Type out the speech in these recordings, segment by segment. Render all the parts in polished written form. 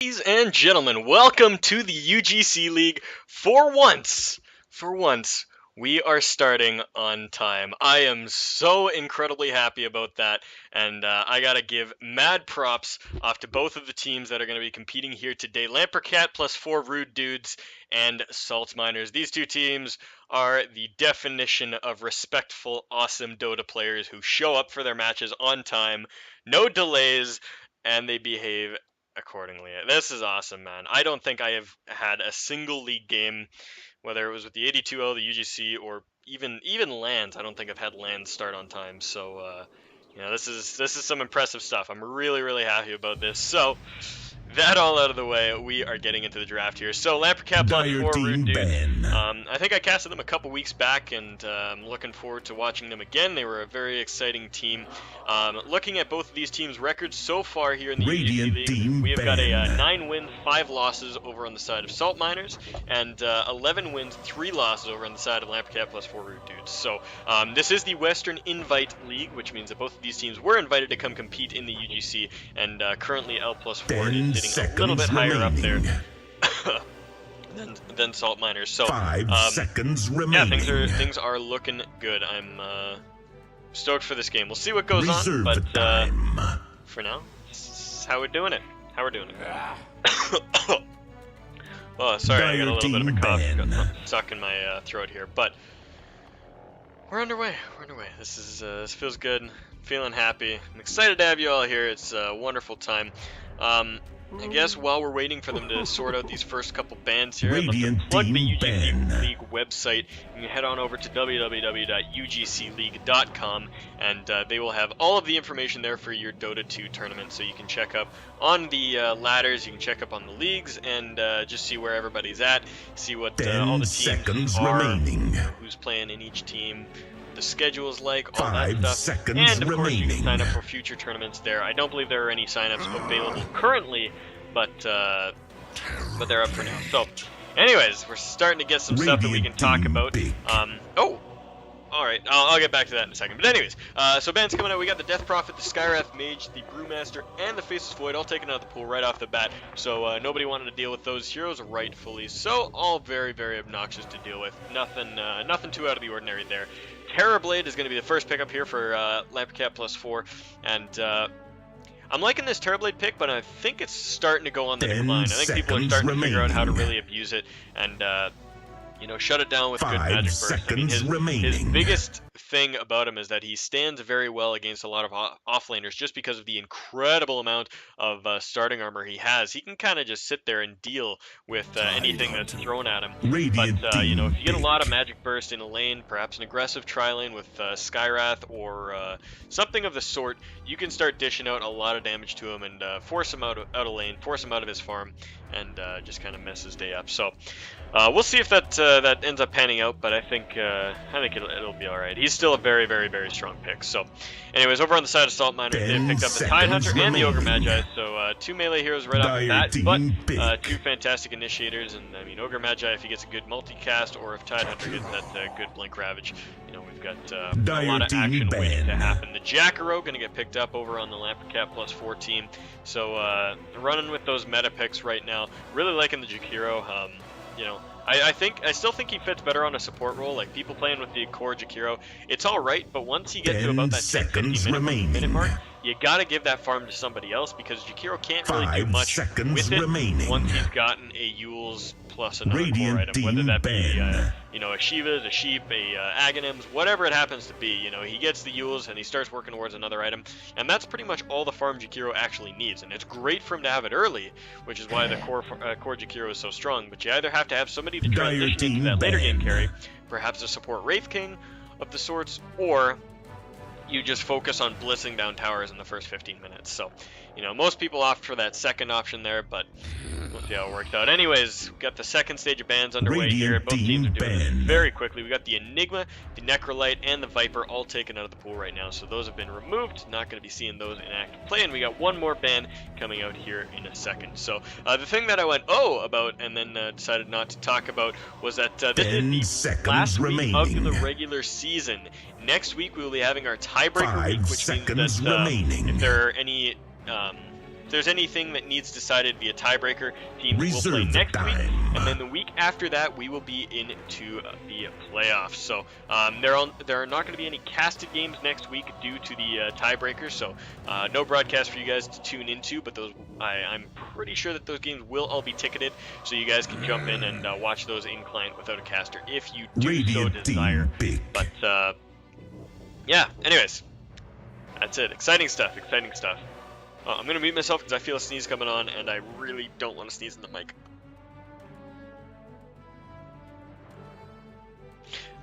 Ladies and gentlemen, welcome to the UGC League. For once, we are starting on time. I am so incredibly happy about that, and I gotta give mad props off to both of the teams that are going to be competing here today. Lamperkat plus 4 Rude Dudes and Salt Miners. These two teams are the definition of respectful, awesome Dota players who show up for their matches on time, no delays, and they behave accordingly. This is awesome, man. I don't think I have had a single league game, whether it was with the 82L, the UGC, or even lands. I don't think I've had lands start on time. So, this is some impressive stuff. I'm really happy about this. So, that all out of the way, we are getting into the draft here. So, Lamperkat plus 4 Rude Dude. I think I casted them a couple weeks back, and I'm looking forward to watching them again. They were a very exciting team. Looking at both of these teams' records so far here in the UGC League, we have got a 9 wins, 5 losses over on the side of Salt Miners, and 11 wins, 3 losses over on the side of Lamperkat plus 4 Rude Dudes. So, this is the Western Invite League, which means that both of these teams were invited to come compete in the UGC, and currently L plus 4 is sitting a little bit higher up there than Salt Miners. So 5 seconds remaining. Yeah, things are looking good. I'm stoked for this game. We'll see what goes on, but for now, this is how we're doing it. Oh, sorry, I got a little bit of a cough. Got something stuck in my throat here, but we're underway. This feels good. Feeling happy. I'm excited to have you all here. It's a wonderful time. I guess while we're waiting for them to sort out these first couple bans here, I'd love to plug the UGC League website. You can head on over to www.ugcleague.com, and they will have all of the information there for your Dota 2 tournament. So you can check up on the ladders, you can check up on the leagues, and just see where everybody's at, see what all the teams are, who's playing in each team, the schedule is like, all that stuff, and of course you can sign up for future tournaments there. I don't believe there are any signups available currently, but they're up for now. So, anyways, we're starting to get some stuff that we can talk about. Alright, I'll get back to that in a second. But anyways, so bans coming out, we got the Death Prophet, the Skywrath Mage, the Brewmaster, and the Faceless Void all taken out of the pool right off the bat. So nobody wanted to deal with those heroes, rightfully so. All very obnoxious to deal with. Nothing too out of the ordinary there. Terrorblade is going to be the first pickup here for Lamperkat plus 4, and I'm liking this Terrorblade pick, but I think it's starting to go on the decline. I think people are starting to figure out how to really abuse it, and shut it down with good magic burst. I mean, his biggest thing about him is that he stands very well against a lot of offlaners just because of the incredible amount of starting armor he has. He can kind of just sit there and deal with anything that's thrown at him. But, if you get a lot of magic burst in a lane, perhaps an aggressive tri-lane with Skywrath or something of the sort, you can start dishing out a lot of damage to him and force him out of lane, force him out of his farm, and just kind of mess his day up. So we'll see if that ends up panning out, but I think it'll be all right. He's still a very strong pick. So, anyways, over on the side of Salt Miners, they picked up the Tidehunter and the Ogre Magi. So 2 melee heroes right off the bat, but 2 fantastic initiators. And I mean, Ogre Magi, if he gets a good multicast, or if Tidehunter gets that good Blink Ravage, we've got a lot of action waiting to happen. The Jackaro going to get picked up over on the Lamperkat plus 4 team. So running with those meta picks right now. Really liking the Jakiro. I still think he fits better on a support role. Like, people playing with the core Jakiro, it's alright, but once you get to about that 10-15 minute mark, you gotta give that farm to somebody else, because Jakiro can't really do much with it once he's gotten a Yules plus another core item, whether that be a Shiva's, a Sheep, a Aghanims, whatever it happens to be. He gets the Yules and he starts working towards another item, and that's pretty much all the farm Jakiro actually needs. And it's great for him to have it early, which is why the core Jakiro is so strong. But you either have to have somebody to transition into that later game carry, perhaps a support Wraith King of the sorts, or you just focus on blitzing down towers in the first 15 minutes. So, most people opt for that second option there, but we'll see how it works out. Anyways, we've got the second stage of bans underway here. Both teams are doing it very quickly. We got the Enigma, the Necrolite, and the Viper all taken out of the pool right now. So those have been removed. Not going to be seeing those in active play. And we got one more ban coming out here in a second. So the thing that I went about and then decided not to talk about was that this is the last week of the regular season. Next week we will be having our tiebreaker week, which means that if there are any if there's anything that needs decided via tiebreaker, teams will play next week, and then the week after that we will be into the playoffs. So there are not going to be any casted games next week due to the tiebreaker, so no broadcast for you guys to tune into, but those I'm pretty sure that those games will all be ticketed, so you guys can jump in and watch those in client without a caster if you do so desire. But yeah, anyways, that's it. Exciting stuff, exciting stuff. I'm going to mute myself because I feel a sneeze coming on, and I really don't want to sneeze in the mic.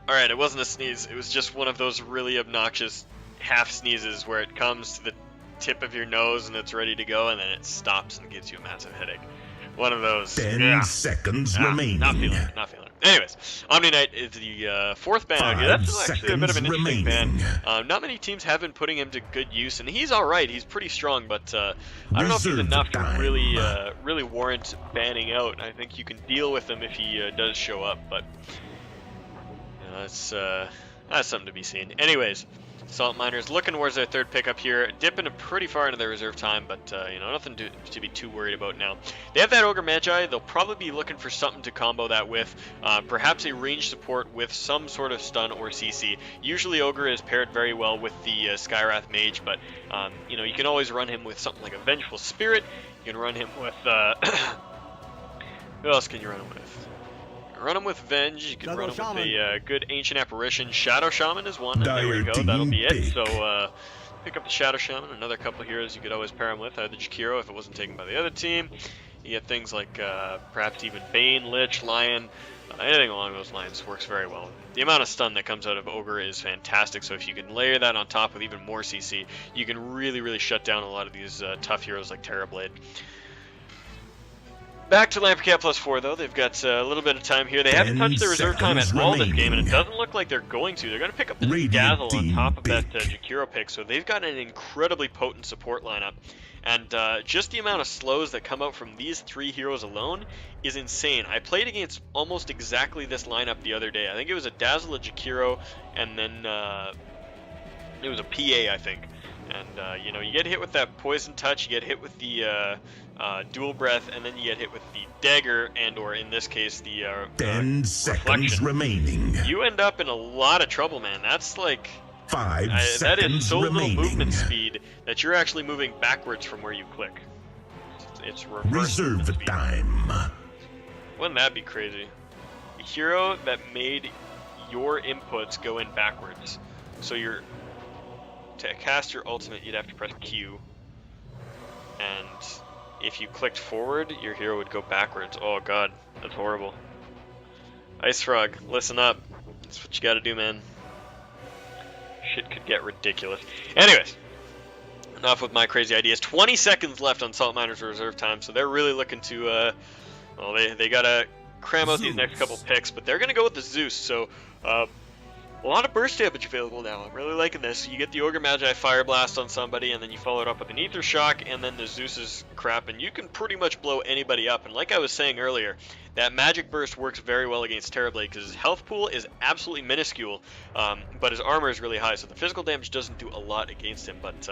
Alright, it wasn't a sneeze. It was just one of those really obnoxious half sneezes where it comes to the tip of your nose and it's ready to go, and then it stops and gives you a massive headache. One of those. 10 seconds remaining. Not feeling it, not feeling it. Anyways, Omni Knight is the fourth ban out here. That's actually a bit of an interesting ban. Not many teams have been putting him to good use, and he's alright. He's pretty strong, but I don't know if he's enough to really warrant banning out. I think you can deal with him if he does show up, but that's something to be seen. Anyways, Salt Miners looking towards their third pickup here, dipping pretty far into their reserve time, but nothing to be too worried about now. They have that Ogre Magi. They'll probably be looking for something to combo that with, perhaps a range support with some sort of stun or CC. Usually Ogre is paired very well with the Skywrath Mage, but you can always run him with something like a Vengeful Spirit. You can run him with who else can you run him with? Run him with Venge, you can run him with a good Ancient Apparition. Shadow Shaman is one, and there we go, that'll be it. So pick up the Shadow Shaman, another couple heroes you could always pair him with, either Jakiro if it wasn't taken by the other team. You get things like perhaps even Bane, Lich, Lion, anything along those lines works very well. The amount of stun that comes out of Ogre is fantastic, so if you can layer that on top with even more CC, you can really shut down a lot of these tough heroes like Terrorblade. Back to Lamperkat +4 though. They've got a little bit of time here. They haven't touched their reserve time at all this game, and it doesn't look like they're going to. They're going to pick up the Dazzle on top of that Jakiro pick, so they've got an incredibly potent support lineup. And just the amount of slows that come out from these three heroes alone is insane. I played against almost exactly this lineup the other day. I think it was a Dazzle, a Jakiro, and then it was a PA, I think. And you get hit with that Poison Touch, you get hit with the Dual Breath, and then you get hit with the Dagger, and/or in this case the 10 seconds Reflection. Remaining. You end up in a lot of trouble, man. That's like 5 that seconds is so remaining. little movement speed that you're actually moving backwards from where you click. It's reverse Reserve speed. time. Wouldn't that be crazy? A hero that made your inputs go in backwards. So to cast your ultimate, you'd have to press Q, and if you clicked forward, your hero would go backwards. Oh god, that's horrible. Ice Frog, listen up. That's what you gotta do, man. Shit could get ridiculous. Anyways, enough with my crazy ideas. 20 seconds left on Salt Miners reserve time, so they're really looking to, well, they gotta cram out these next couple picks, but they're gonna go with the Zeus, so, a lot of burst damage available now. I'm really liking this. You get the Ogre Magi Fire Blast on somebody, and then you follow it up with an Ether Shock, and then the Zeus's crap, and you can pretty much blow anybody up. And like I was saying earlier, that Magic Burst works very well against Terrorblade, because his health pool is absolutely minuscule, but his armor is really high, so the physical damage doesn't do a lot against him. But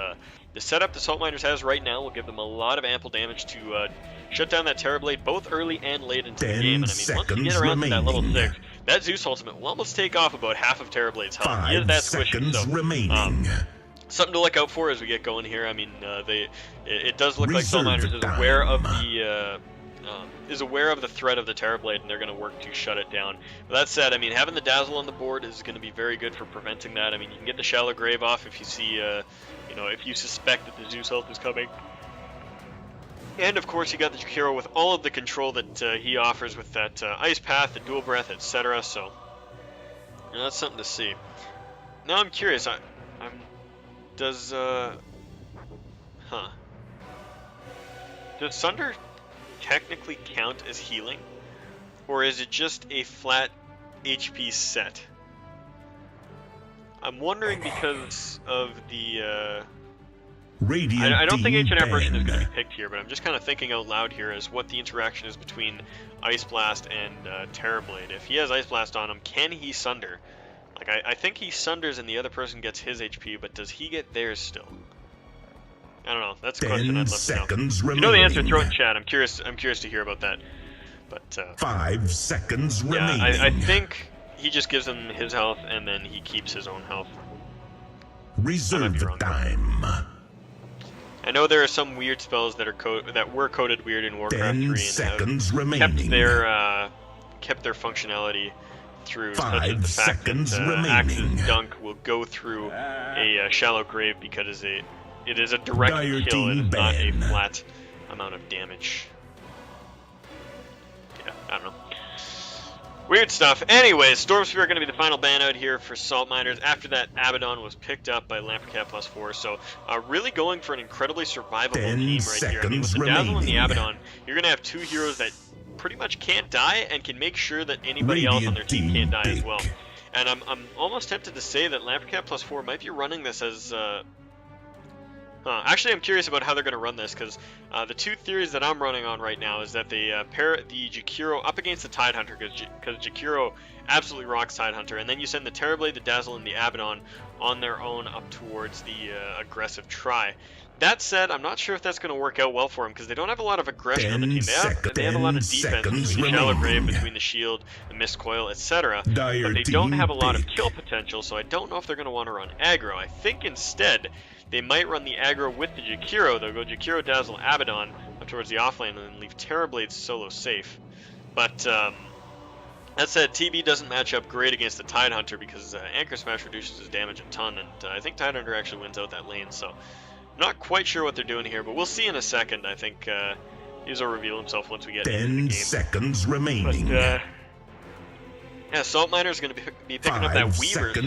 the setup the Salt Miners has right now will give them a lot of ample damage to shut down that Terrorblade, both early and late into the game. And I mean, once you get around to that level 6, that Zeus ultimate will almost take off about half of Terrorblade's health. He is that squishy, so remaining. Something to look out for as we get going here. I mean, it does look like Salt Miners is aware of the threat of the Terrorblade, and they're going to work to shut it down. But that said, I mean, having the Dazzle on the board is going to be very good for preventing that. I mean, you can get the Shallow Grave off if you see, if you suspect that the Zeus health is coming. And of course, you got the Jakiro with all of the control that he offers with that Ice Path, the Dual Breath, etc. So that's something to see. Now I'm curious. Does Sunder technically count as healing, or is it just a flat HP set? I'm wondering because of the I don't think Ancient Apparition is going to be picked here, but I'm just kind of thinking out loud here as what the interaction is between Ice Blast and Terrorblade. If he has Ice Blast on him, can he Sunder? Like, I think he Sunders and the other person gets his HP, but does he get theirs still? I don't know. That's a question I'd love to know. 10 seconds If you remaining. know the answer, throw it in chat. I'm curious to hear about that. But 5 seconds yeah, remaining. I think he just gives him his health and then he keeps his own health. Reserve wrong, time. I know there are some weird spells that were coded weird in Warcraft 10 3 and seconds have remaining. kept their functionality through 5 such as the fact seconds that remaining. Axe's dunk will go through a shallow grave because it is a direct Dire kill. It team is not a ban. flat amount of damage. Yeah, I don't know. Weird stuff. Anyways, Storm Spear are going to be the final ban out here for Salt Miners. After that, Abaddon was picked up by Lamperkat +4. So really going for an incredibly survivable 10 team right here. I mean, with the Dazzle and the remaining. Abaddon, you're going to have two heroes that pretty much can't die and can make sure that anybody else on their team can't die as well. And I'm almost tempted to say that Lamperkat +4 might be running this as... Actually, I'm curious about how they're going to run this, because the two theories that I'm running on right now is that they pair the Jakiro up against the Tidehunter, because Jakiro absolutely rocks Tidehunter, and then you send the Terrorblade, the Dazzle, and the Abaddon on their own up towards the aggressive try. That said, I'm not sure if that's going to work out well for them, because they don't have a lot of aggression on the team. They have a lot of defense between the Shallow Grave, between the Shield, the Mist Coil, etc. But they don't have a lot of kill potential, so I don't know if they're going to want to run aggro. I think instead they might run the aggro with the Jakiro. They'll go Jakiro, Dazzle, Abaddon up towards the offlane and then leave Terrorblade solo safe. But that said, TB doesn't match up great against the Tidehunter because Anchor Smash reduces his damage a ton, and I think Tidehunter actually wins out that lane, so I'm not quite sure what they're doing here, but we'll see in a second. I think he'll reveal himself once we get into the game. 10 seconds remaining. But, yeah, Salt Miner is going to be picking up that Weaver, so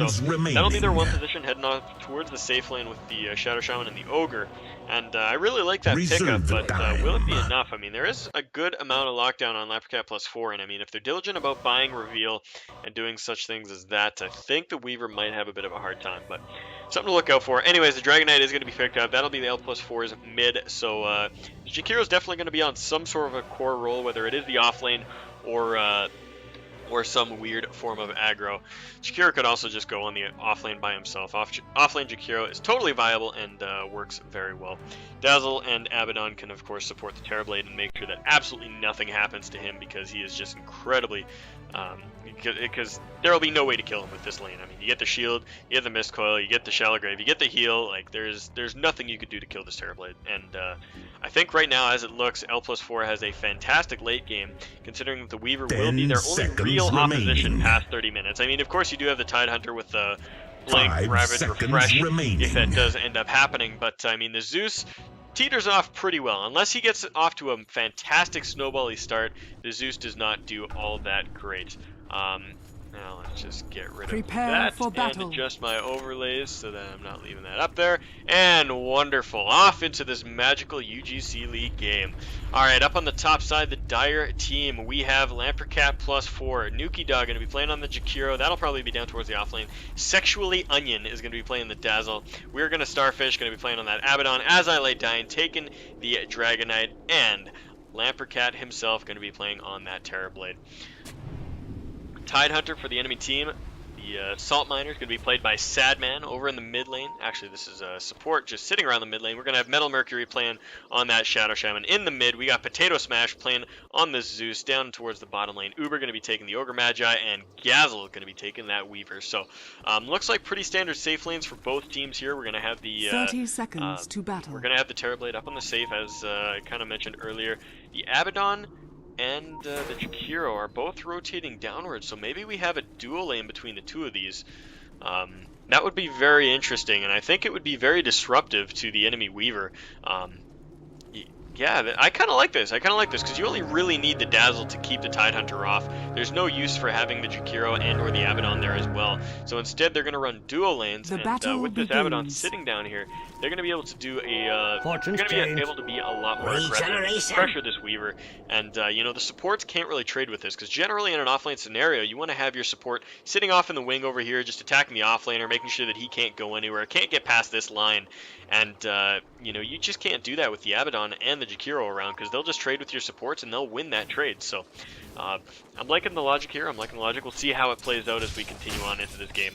that'll be their one position heading off towards the safe lane with the Shadow Shaman and the Ogre. And I really like that pickup, but will it be enough? I mean, there is a good amount of lockdown on Lamperkat +4, and I mean, if they're diligent about buying Reveal and doing such things as that, I think the Weaver might have a bit of a hard time, but something to look out for. Anyways, the Dragon Knight is going to be picked up. That'll be the L+4's mid, so Jakiro's definitely going to be on some sort of a core role, whether it is the offlane or some weird form of aggro. Jakiro could also just go on the offlane by himself. Offlane Jakiro is totally viable and works very well. Dazzle and Abaddon can of course support the Terrorblade and make sure that absolutely nothing happens to him, because he is just incredibly... because there will be no way to kill him with this lane. I mean, you get the shield, you get the Mist Coil, you get the Shallow Grave, you get the heal. Like, there's nothing you could do to kill this Terrorblade. And I think right now, as it looks, L+4 has a fantastic late game, considering that the Weaver will be their only real opposition past 30 minutes. I mean, of course, you do have the Tidehunter with the Blink, Ravage, Refresh, if that does end up happening. But, I mean, the Zeus teeters off pretty well. Unless he gets off to a fantastic snowbally start, the Zeus does not do all that great. Now let's just get rid of that and adjust my overlays so that I'm not leaving that up there. And wonderful. Off into this magical UGC League game. Alright, up on the top side, the Dire team, we have Lamperkat +4. Nuki Dog going to be playing on the Jakiro. That'll probably be down towards the offlane. Sexually Onion is going to be playing the Dazzle. We're going to Starfish, going to be playing on that Abaddon. As I Lay Dying, taking the Dragon Knight. And Lamperkat himself going to be playing on that Terrorblade. Tidehunter for the enemy team. The Salt Miner is going to be played by Sadman over in the mid lane. Actually, this is support just sitting around the mid lane. We're going to have Metal Mercury playing on that Shadow Shaman. In the mid, we got Potato Smash playing on the Zeus down towards the bottom lane. Uber going to be taking the Ogre Magi, and Gazzle going to be taking that Weaver. So, looks like pretty standard safe lanes for both teams here. We're going to have the 30 seconds to battle. We're going to have the Terrorblade up on the safe, as I kind of mentioned earlier. The Abaddon and the Jakiro are both rotating downwards, so maybe we have a dual lane between the two of these. That would be very interesting, and I think it would be very disruptive to the enemy Weaver. Yeah, I kind of like this. Because you only really need the Dazzle to keep the Tidehunter off. There's no use for having the Jakiro and or the Abaddon there as well. So instead, they're going to run dual lanes, and with this Abaddon sitting down here, they're going to be able to do a... they're going to be able to be a lot more aggressive, pressure this Weaver. And, you know, the supports can't really trade with this, because generally in an offlane scenario, you want to have your support sitting off in the wing over here, just attacking the offlaner, making sure that he can't go anywhere, can't get past this line. And, you know, you just can't do that with the Abaddon and the Jakiro around, because they'll just trade with your supports and they'll win that trade. So I'm liking the logic here. We'll see how it plays out as we continue on into this game.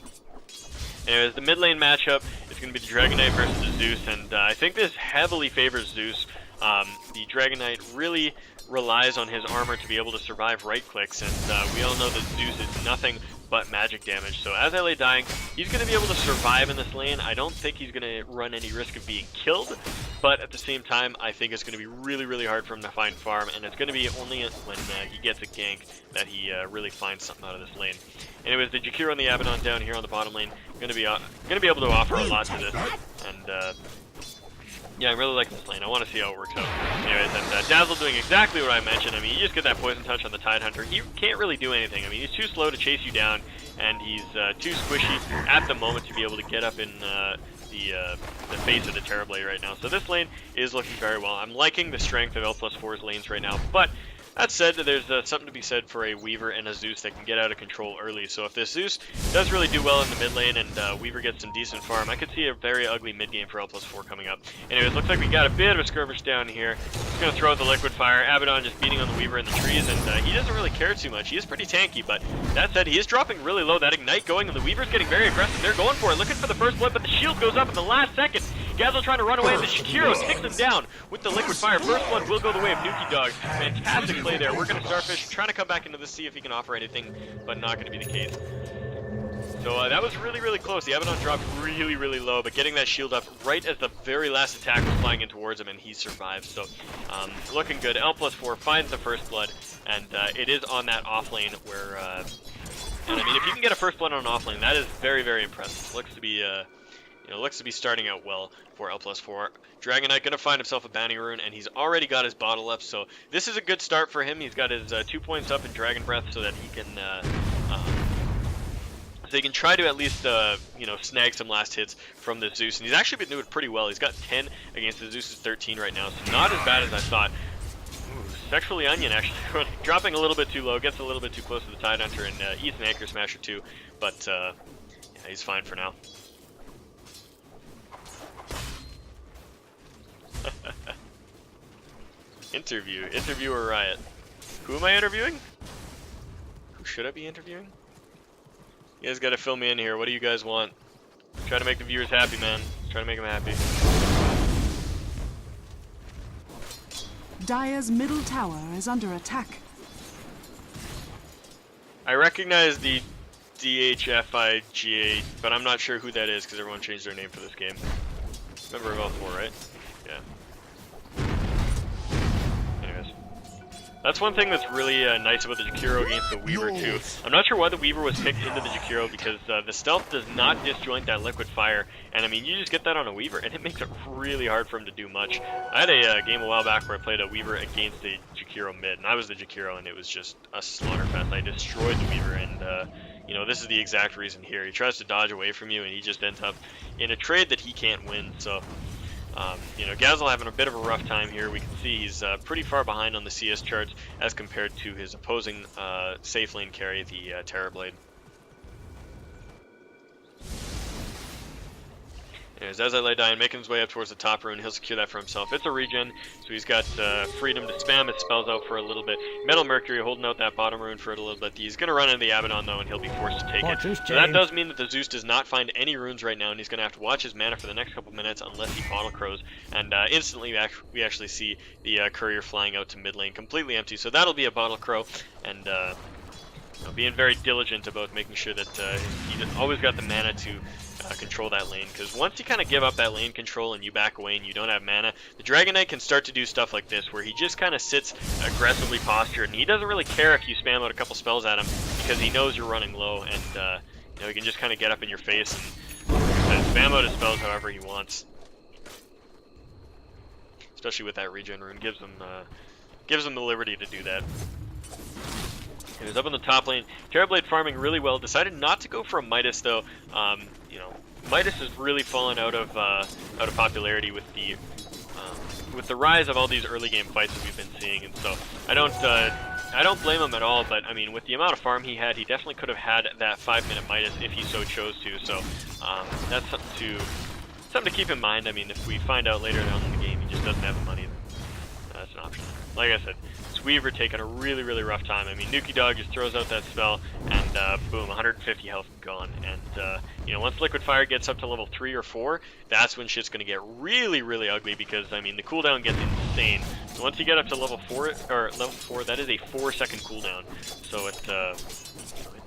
Anyways, the mid lane matchup is going to be the Dragon Knight versus the Zeus, and I think this heavily favors Zeus. The Dragon Knight really relies on his armor to be able to survive right clicks, and we all know that Zeus is nothing but magic damage. So as I lay dying, he's going to be able to survive in this lane. I don't think he's going to run any risk of being killed, but at the same time, I think it's going to be really, really hard for him to find farm, and it's going to be only when he gets a gank that he really finds something out of this lane. Anyways, the Jakiro and the Abaddon down here on the bottom lane going to be able to offer a lot to this, and yeah, I really like this lane. I want to see how it works out. Anyways, and Dazzle doing exactly what I mentioned. I mean, you just get that poison touch on the Tidehunter. He can't really do anything. I mean, he's too slow to chase you down, and he's too squishy at the moment to be able to get up in the face of the Terrorblade right now. So this lane is looking very well. I'm liking the strength of L+4's lanes right now, but that said, there's something to be said for a Weaver and a Zeus that can get out of control early. So if this Zeus does really do well in the mid lane and Weaver gets some decent farm, I could see a very ugly mid game for L+4 coming up. Anyways, looks like we got a bit of a skirmish down here. He's going to throw out the Liquid Fire. Abaddon just beating on the Weaver in the trees, and he doesn't really care too much. He is pretty tanky, but that said, he is dropping really low. That Ignite going, and the Weaver's getting very aggressive. They're going for it, looking for the first blood, but the shield goes up at the last second. Gazel trying to run away, and the Shakiro takes him down with the Liquid Fire. First blood will go the way of Nuki Dog. Fantastic play there. We're going to Starfish trying to come back into this, see if he can offer anything, but not going to be the case. So that was really, really close. The Abaddon dropped really, really low, but getting that shield up right as the very last attack was flying in towards him, and he survived. So looking good. L+4 finds the first blood, and it is on that off lane where, and I mean, if you can get a first blood on an off lane, that is very, very impressive. Looks to be looks to be starting out well for L+4. Dragon Knight going to find himself a Bounty Rune, and he's already got his bottle up, so this is a good start for him. He's got his 2 points up in Dragon Breath so that he can try to at least snag some last hits from the Zeus, and he's actually been doing pretty well. He's got 10 against the Zeus's 13 right now, so not as bad as I thought. Ooh, Sexually Onion actually dropping a little bit too low, gets a little bit too close to the Tidehunter, and eats an Anchor Smasher too, but yeah, he's fine for now. Interviewer Riot. Who am I interviewing? Who should I be interviewing? You guys gotta fill me in here. What do you guys want? Try to make the viewers happy, man. Try to make them happy. Dire's middle tower is under attack. I recognize the DHFIGA, but I'm not sure who that is because everyone changed their name for this game. Member of L4, right? Yeah. Anyways. That's one thing that's really nice about the Jakiro against the Weaver too. I'm not sure why the Weaver was picked into the Jakiro because the stealth does not disjoint that Liquid Fire, and I mean you just get that on a Weaver and it makes it really hard for him to do much. I had a game a while back where I played a Weaver against a Jakiro mid, and I was the Jakiro and it was just a slaughterfest. I destroyed the Weaver, and you know, this is the exact reason here. He tries to dodge away from you and he just ends up in a trade that he can't win. So you know, Gazel having a bit of a rough time here. We can see he's pretty far behind on the CS charts as compared to his opposing safe lane carry, the Terrorblade. Anyways, as I lay dying, making his way up towards the top rune, he'll secure that for himself. It's a regen, so he's got freedom to spam his spells out for a little bit. Metal Mercury holding out that bottom rune for a little bit. He's going to run into the Abaddon, though, and he'll be forced to take it. So that does mean that the Zeus does not find any runes right now, and he's going to have to watch his mana for the next couple minutes unless he bottle crows. And instantly, we actually see the courier flying out to mid lane completely empty. So that'll be a bottle crow, and you know, being very diligent about making sure that he's always got the mana to control that lane, because once you kind of give up that lane control and you back away and you don't have mana, the Dragon Knight can start to do stuff like this, where he just kind of sits aggressively postured, and he doesn't really care if you spam out a couple spells at him, because he knows you're running low, and you know, he can just kind of get up in your face and spam out his spells however he wants. Especially with that regen rune, gives him the liberty to do that. He was up in the top lane. Terrorblade farming really well. Decided not to go for a Midas though. You know, Midas has really fallen out of popularity with the rise of all these early game fights that we've been seeing, and so I don't blame him at all. But I mean, with the amount of farm he had, he definitely could have had that 5-minute Midas if he so chose to. So that's something to keep in mind. I mean, if we find out later on in the game he just doesn't have the money, then that's an option. Like I said, this Weaver taking a really, really rough time. I mean, Nuki Dog just throws out that spell, and boom, 150 health gone. And, you know, once Liquid Fire gets up to level 3 or 4, that's when shit's going to get really, really ugly, because, I mean, the cooldown gets insane. So once you get up to level 4, that is a 4-second cooldown. So it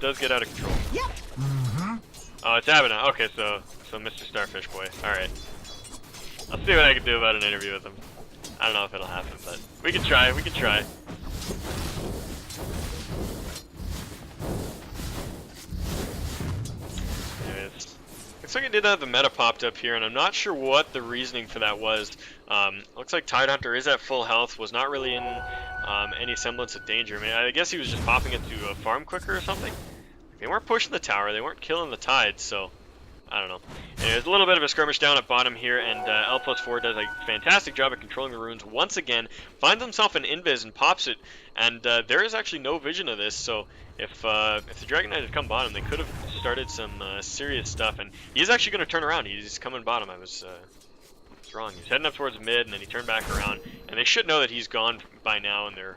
does get out of control. Yep. Oh, it's Abaddon. Okay, so Mr. Starfish Boy. Alright. I'll see what I can do about an interview with him. I don't know if it'll happen, but we can try. We can try. Anyways, looks like I did have the meta popped up here, and I'm not sure what the reasoning for that was. Looks like Tidehunter is at full health, was not really in any semblance of danger. I mean, I guess he was just popping it to farm quicker or something. They weren't pushing the tower, they weren't killing the Tide, so I don't know. There's a little bit of a skirmish down at bottom here, and L+4 does a fantastic job at controlling the runes once again, finds himself an invis and pops it, and there is actually no vision of this, so if the Dragon Knight had come bottom, they could have started some serious stuff, and he's actually going to turn around. He's coming bottom. I was wrong. He's heading up towards mid, and then he turned back around, and they should know that he's gone by now, and they're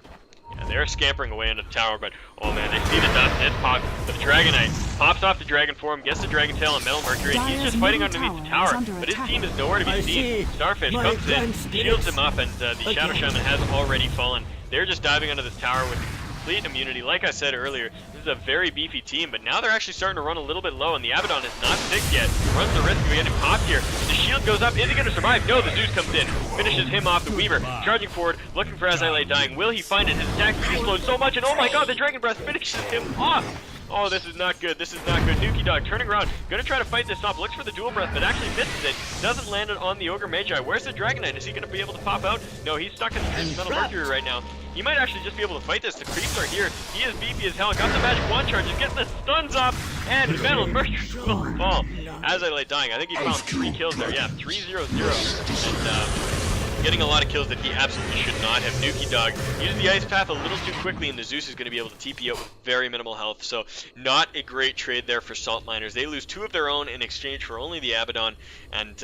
scampering away into the tower, but oh man, they see the dust, it pops, the Dragon Knight pops off the Dragon form, gets the Dragon Tail and Metal Mercury, and he's just fighting underneath the tower, but his team is nowhere to be seen. Starfish comes in, shields him up, and the Shadow Shaman has already fallen. They're just diving under this tower with complete immunity. Like I said earlier, this is a very beefy team, but now they're actually starting to run a little bit low, and the Abaddon is not fixed yet. Runs the risk of getting popped here. The shield goes up. Is he going to survive? No, the Zeus comes in. Finishes him off. The Weaver charging forward, looking for As I Lay Dying. Will he find it? His attack speed slowed so much, and oh my god, the Dragon Breath finishes him off. Oh, this is not good. This is not good. Nuki Dog turning around, gonna try to fight this off. Looks for the dual breath, but actually misses it. Doesn't land it on the Ogre Magi. Where's the Dragon Knight? Is he gonna be able to pop out? No, he's stuck in the trees of Metal Mercury right now. He might actually just be able to fight this. The creeps are here. He is beefy as hell. Got the magic wand charge. He's getting the stuns off, and Metal Mercury will fall. As I Lay Dying, I think he found 3 kills there. Yeah, 3-0-0. And getting a lot of kills that he absolutely should not have. Nuki Dog used the Ice Path a little too quickly, and the Zeus is going to be able to TP out with very minimal health, so not a great trade there for Salt Miners. They lose 2 of their own in exchange for only the Abaddon, and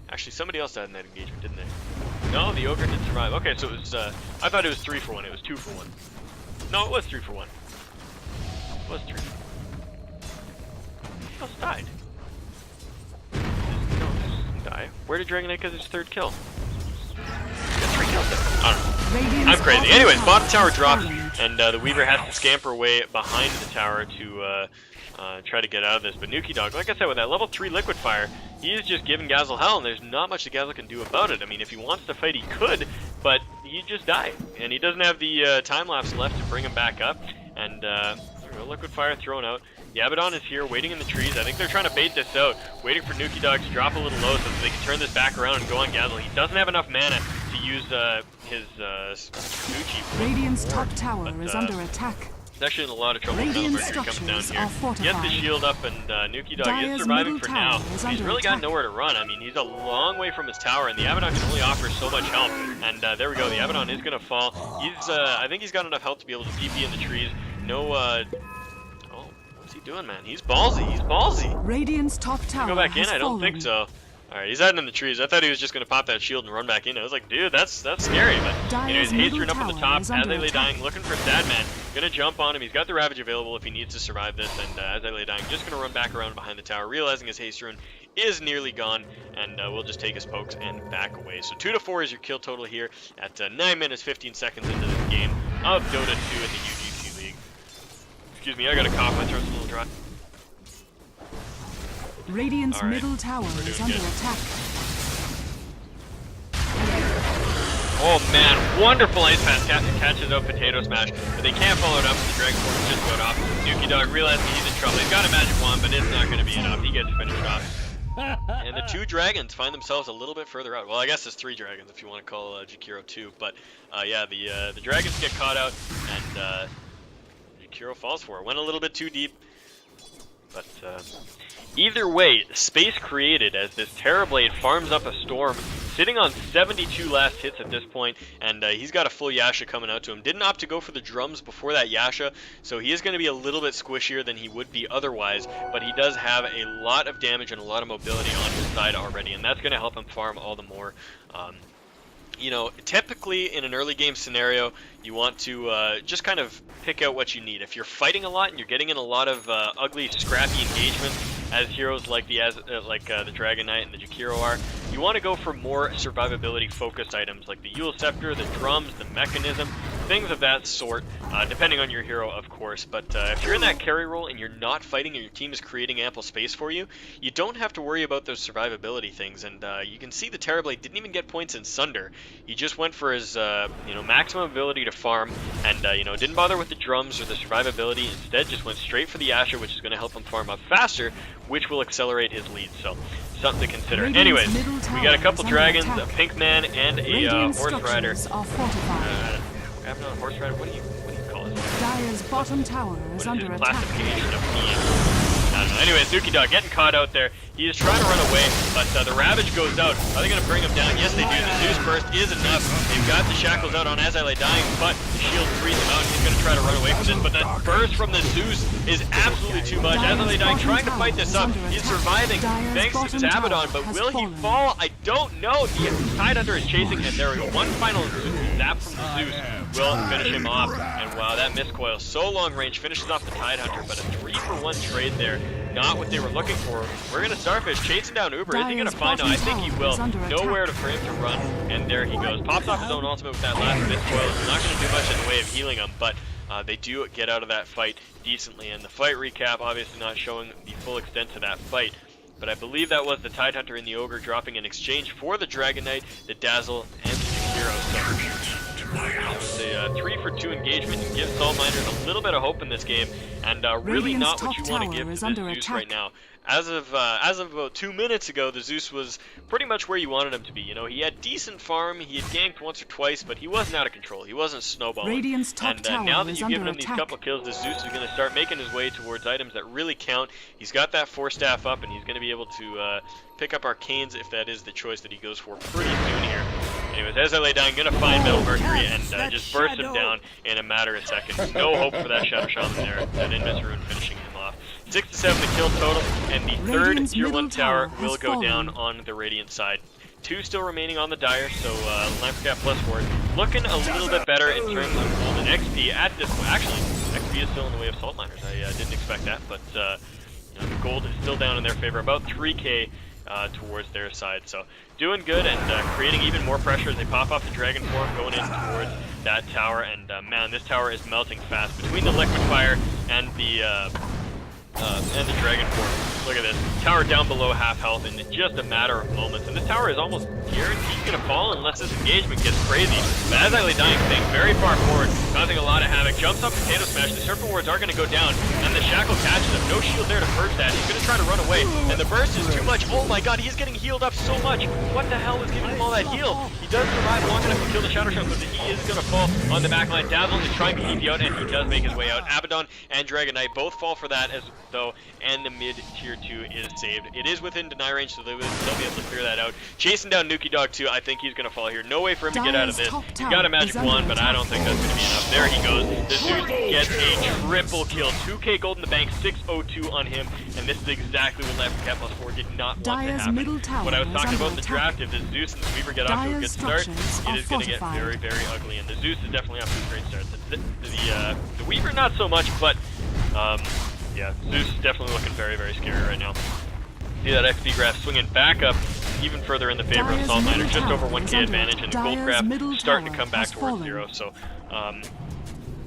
actually somebody else died in that engagement, didn't they? No, the Ogre did survive. Okay, so it was, I thought it was 3 for 1. It was 2 for 1. No, it was 3 for 1. It was 3 for 1. Who else died? Die. Where did Dragon Knight get his 3rd kill? Got 3 kills there. I don't know. I'm crazy. Anyways, bottom tower drops, and the Weaver has to scamper away behind the tower to try to get out of this. But Nuki Dog, like I said, with that level 3 Liquid Fire, he is just giving Gazel hell, and there's not much that Gazel can do about it. I mean, if he wants to fight, he could, but he just died, and he doesn't have the time lapse left to bring him back up. And there we go, Liquid Fire thrown out. The Abaddon is here, waiting in the trees. I think they're trying to bait this out, waiting for Nuki Dog to drop a little low so that they can turn this back around and go on Gazel. He doesn't have enough mana to use his Gucci. Radiant's top tower is under attack. He's actually in a lot of trouble. Metal Mercury coming down here. Gets the shield up, and Nuki Dog is surviving for now. He's really got nowhere to run. I mean, he's a long way from his tower, and the Abaddon can only offer so much help. And there we go. The Abaddon is going to fall. He's, I think he's got enough health to be able to TP in the trees. No, what's he doing, man? He's ballsy. He's ballsy. Radiant's top tower go back in? has I don't think so. Alright, he's hiding in the trees. I thought he was just going to pop that shield and run back in. I was like, dude, that's scary. But anyways, Hastrun up on the top. As I Lay Dying, looking for Sadman. Gonna jump on him. He's got the Ravage available if he needs to survive this. And As I Lay Dying, just going to run back around behind the tower, realizing his Hastrun is nearly gone. And we'll just take his pokes and back away. So 2-4 is your kill total here at 9 minutes, 15 seconds into this game of Dota 2 in the UGC League. Excuse me, I got a cough. My throat's a little dry. Radiant's middle tower is under attack. Oh man, wonderful Ice Path catches out Potato Smash, but they can't follow it up with the Dragon Force just got off. Nuki Dog realizes he's in trouble. He's got a magic wand, but it's not going to be enough. He gets finished off. And the 2 dragons find themselves a little bit further out. Well, I guess there's 3 dragons if you want to call Jakiro 2, but yeah, the dragons get caught out, and Jakiro falls for it. Went a little bit too deep, but either way, space created as this Terrorblade farms up a Storm, sitting on 72 last hits at this point, and he's got a full Yasha coming out to him. Didn't opt to go for the drums before that Yasha, so he is going to be a little bit squishier than he would be otherwise, but he does have a lot of damage and a lot of mobility on his side already, and that's going to help him farm all the more. you know, typically in an early game scenario, you want to just kind of pick out what you need. If you're fighting a lot and you're getting in a lot of ugly, scrappy engagements, as heroes like the Dragon Knight and the Jakiro are, you want to go for more survivability-focused items like the Yule Scepter, the drums, the mechanism, things of that sort, depending on your hero, of course. But if you're in that carry role and you're not fighting and your team is creating ample space for you, you don't have to worry about those survivability things. And you can see the Terrorblade didn't even get points in Sunder. He just went for his you know, maximum ability to farm, and you know, didn't bother with the drums or the survivability. Instead, just went straight for the Asher, which is going to help him farm up faster, which will accelerate his lead. So something to consider. Anyways, we got a couple dragons, a pink man, and a horse rider. Having a horse rider. What do you call it? Dire's bottom tower is under attack. Classification of being. I don't know. Anyways, Nuki Dog getting caught out there. He is trying to run away, but the Ravage goes out. Are they going to bring him down? Yes, they do. The Zeus Burst is enough. They've got the Shackles out on As I Lay Dying, but the shield frees him out. He's going to try to run away from this, but that burst from the Zeus is absolutely too much. As I Lay Dying trying to fight this up. He's surviving thanks to his Abaddon, but will he fall? I don't know. The Tidehunter is chasing, and there we go. One final zap from the Zeus will finish him off. And wow, that miscoil, so long range, finishes off the Tidehunter, but a 3-for-1 trade there. Not what they were looking for. We're going to Starfish chasing down Uber. Is he going to find out? I think he will. Nowhere for him to run, and there he goes. Pops off his own ultimate with that last miscoil. It's not going to do much in the way of healing him, but they do get out of that fight decently. And the fight recap, obviously not showing the full extent to that fight, but I believe that was the Tidehunter and the Ogre dropping in exchange for the Dragon Knight, the Dazzle, and the Jakiro. So it's a 3-for-2 engagement and gives Salt Miners a little bit of hope in this game, and really not what you want to give to this Zeus right now. As of about 2 minutes ago, the Zeus was pretty much where you wanted him to be. You know, he had decent farm, he had ganked once or twice, but he wasn't out of control. He wasn't snowballing. And now that you've given him these couple kills, the Zeus is going to start making his way towards items that really count. He's got that 4-staff up, and he's going to be able to pick up Arcanes if that is the choice that he goes for pretty soon here. Anyways, As I Lay Dying, gonna find Metal Mercury and just burst him down in a matter of seconds. No hope for that Shadow Shaman there. That Invis Rune finishing him off. 6 to 7 to kill total, and the third tier 1 tower will go down on the Radiant side. 2 still remaining on the Dire, so Lamperkat +4 looking a little bit better in terms of golden XP at this point. Actually, XP is still in the way of Salt Miners. I didn't expect that, but you know, the gold is still down in their favor, about 3k towards their side. So doing good and creating even more pressure as they pop off the Dragon Form, going in towards that tower. And man, this tower is melting fast between the Liquid Fire and the Dragon Form. Look at this. Tower down below half health in just a matter of moments. And this tower is almost guaranteed going to fall unless this engagement gets crazy. But As I Lay Dying staying very far forward, causing a lot of havoc. Jumps up Potato Smash. The Surfer Wards are going to go down. And the Shackle catches him. No shield there to purge that. He's going to try to run away. And the burst is too much. Oh my god, he's getting healed up so much. What the hell is giving him all that heal? He does survive long enough to kill the Shadow Shaman, but he is going to fall on the backline. Dazzle is trying to keep you out, and he does make his way out. Abaddon and Dragon Knight both fall for that as though, and the mid tier 2 is saved. It is within deny range, so they'll be able to clear that out. Chasing down Nuki Dog too. I think he's going to fall here. No way for him to get out of this. He's got a magic wand, but I don't think that's going to be enough. There he goes. The Zeus gets a triple kill. 2k gold in the bank, 602 on him, and this is exactly what Lamperkat +4 did not want to happen. What I was talking about in the draft, if the Zeus and the Weaver get off to a good start, it is going to get very, very ugly, and the Zeus is definitely off to a great start. The Weaver not so much, but yeah, Zeus is definitely looking very, very scary right now. See that XP graph swinging back up even further in the favor of Salt Miner, just over 1k advantage, and the gold graph starting to come back towards 0. So,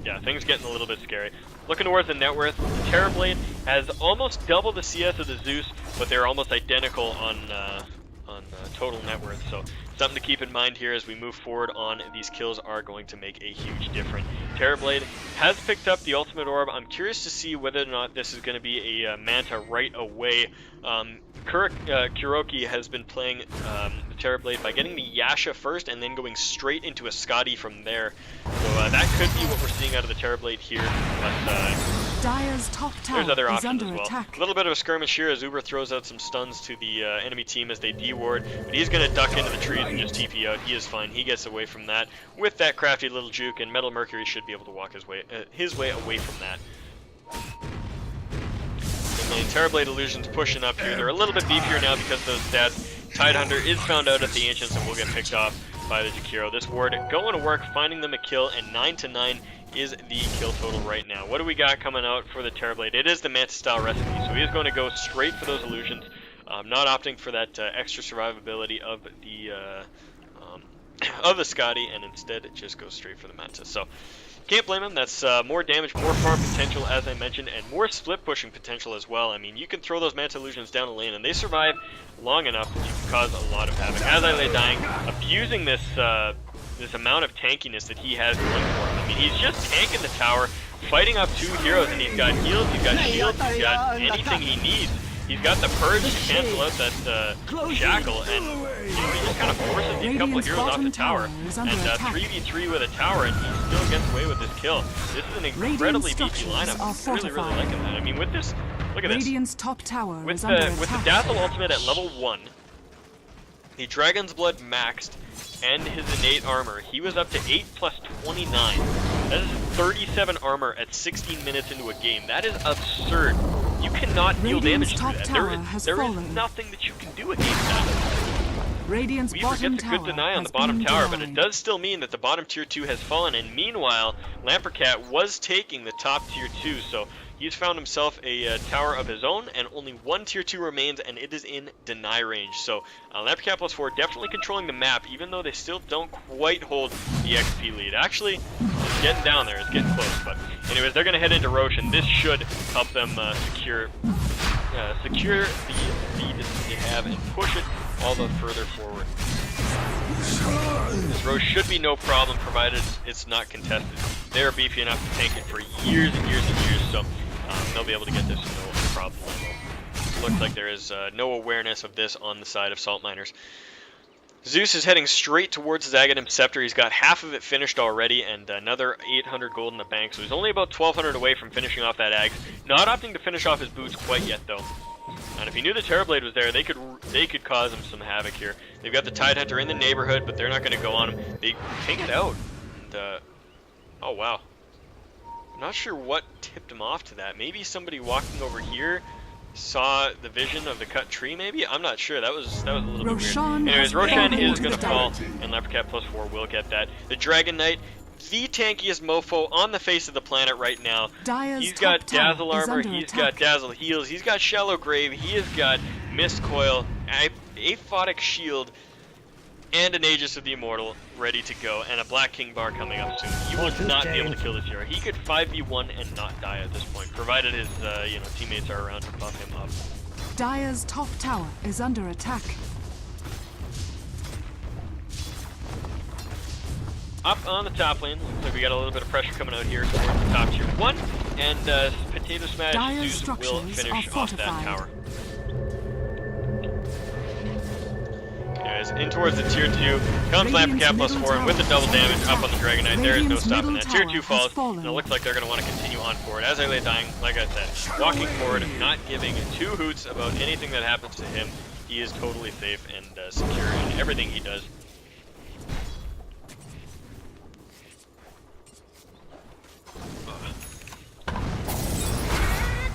yeah, things getting a little bit scary. Looking towards the net worth, the Terrorblade has almost double the CS of the Zeus, but they're almost identical on total net worth. So something to keep in mind here as we move forward on. These kills are going to make a huge difference. Terrorblade has picked up the Ultimate Orb. I'm curious to see whether or not this is going to be a Manta right away. Kuroki has been playing the Terrorblade by getting the Yasha first and then going straight into a Scotty from there. So that could be what we're seeing out of the Terrorblade here. But Dire's top tower there's other is options under as well. attack. A little bit of a skirmish here as Uber throws out some stuns to the enemy team as they deward, but he's going to duck into the trees and just TP out. He is fine. He gets away from that with that crafty little juke, and Metal Mercury should be able to walk his way away from that. And the Terrorblade Illusion's pushing up here. They're a little bit beefier now because of those stats. Tidehunter is found out at the Ancients and will get picked off by the Jakiro. This ward going to work, finding them a kill, and 9-9 is the kill total right now. What do we got coming out for the Terrorblade? It is the Manta style recipe, so he is going to go straight for those illusions, not opting for that extra survivability of the Scotty, and instead it just goes straight for the Manta. So can't blame him. That's more damage, more farm potential, as I mentioned, and more split pushing potential as well. I mean, you can throw those Manta illusions down the lane, and they survive long enough that you can cause a lot of havoc. As I lay dying, abusing this this amount of tankiness that he has going for him. I mean, he's just tanking the tower, fighting up 2 heroes, and he's got heals, he's got shields, he's got anything he needs. He's got the purge to cancel out that shackle, and he just kind of forces these couple of heroes off the tower. And 3v3 with a tower, and he still gets away with this kill. This is an incredibly beefy lineup. I'm really liking that. I mean, with this, look at this. With the Dazzle ultimate at level 1, the Dragon's Blood maxed, and his innate armor, he was up to 8 plus 29. That is 37 armor at 16 minutes into a game. That is absurd. You cannot deal damage through that. There is nothing that you can do against that. Weaver gets a good deny on the bottom tower, but it does still mean that the bottom tier 2 has fallen, and meanwhile, Lamperkat was taking the top tier 2, so he's found himself a tower of his own, and only 1 tier 2 remains, and it is in deny range. So Lamperkat +4 definitely controlling the map, even though they still don't quite hold the XP lead. Actually, it's getting down there, it's getting close, but anyways, they're going to head into Roche, and this should help them secure the lead that they have and push it all the further forward. This Roche should be no problem, provided it's not contested. They're beefy enough to tank it for years and years and years, so they'll be able to get this no problem. Looks like there is no awareness of this on the side of Salt Miners. Zeus is heading straight towards his Aghanim Scepter. He's got half of it finished already, and another 800 gold in the bank, so he's only about 1,200 away from finishing off that Ag. Not opting to finish off his boots quite yet, though. And if he knew the Terrorblade was there, they could cause him some havoc here. They've got the Tidehunter in the neighborhood, but they're not going to go on him. They ping it out. And, oh, wow. I'm not sure what tipped him off to that. Maybe somebody walking over here saw the vision of the cut tree, maybe? I'm not sure. That was a little bit weird. Anyways, Roshan is going to fall, and Lamperkat +4 will get that. The Dragon Knight, the tankiest mofo on the face of the planet right now. He's got Dazzle armor, he's got Dazzle heals, he's got Shallow Grave, he has got Mist Coil, Aphotic Shield, and an Aegis of the Immortal ready to go, and a Black King bar coming up soon. You will not be able to kill this hero. He could 5v1 and not die at this point, provided his teammates are around to buff him up. Dire's top tower is under attack. Up on the top lane, looks like we got a little bit of pressure coming out here towards the top tier 1, and Potato Smash Zeus will finish off that tower. Anyways, in towards the tier 2, comes Lamperkat +4, and with the double damage up on the Dragon Knight, there is no stopping that. Tier 2 falls, and it looks like they're going to want to continue on forward. As I lay dying, like I said, walking forward, not giving 2 hoots about anything that happens to him. He is totally safe and secure in everything he does.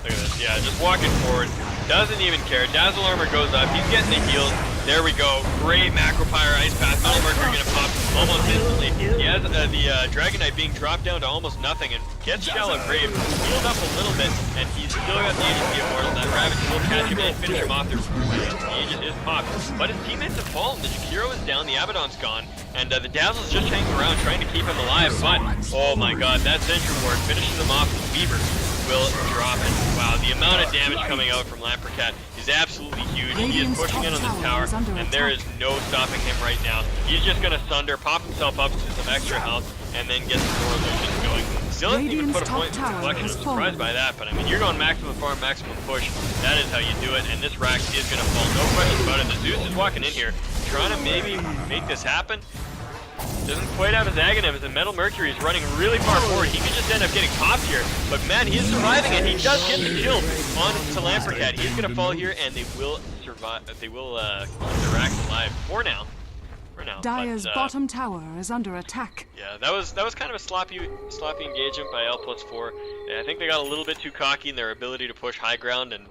Look at this, yeah, just walking forward, doesn't even care. Dazzle armor goes up, he's getting the heals. There we go, great Macro Pyre Ice Path. Metal Mercury gonna pop almost instantly. He has the Dragon Knight being dropped down to almost nothing and gets Shallow Grave, healed up a little bit, and he's still got the Aegis of the Immortal. That Ravage will catch him and finish him off. The Aegis is popped, but his teammates have fallen. The Jakiro is down, the Abaddon's gone, and the Dazzle's just hanging around trying to keep him alive, but oh my god, that Sentry Ward finishes him off. The Weaver will drop it. Wow, the amount of damage coming out from Lamperkat is absolutely huge. He is pushing in on this tower, and there is no stopping him right now. He's just going to Sunder, pop himself up to some extra health, and then get some more illusions going. Still hasn't even put a point in reflection. I'm surprised by that, but I mean, you're going maximum farm, maximum push. That is how you do it, and this Rax is going to fall. No question about it. The Zeus is walking in here, trying to maybe make this happen. Doesn't quite have his Aghanim, as the Metal Mercury is running really far forward. He could just end up getting popped here, but man, he is surviving, and he does get the kill on to Lamperkat. He's going to fall here, and they will survive. They will keep the Rax alive for now. Dire's bottom tower is under attack. Yeah, that was kind of a sloppy engagement by L+4. I think they got a little bit too cocky in their ability to push high ground, and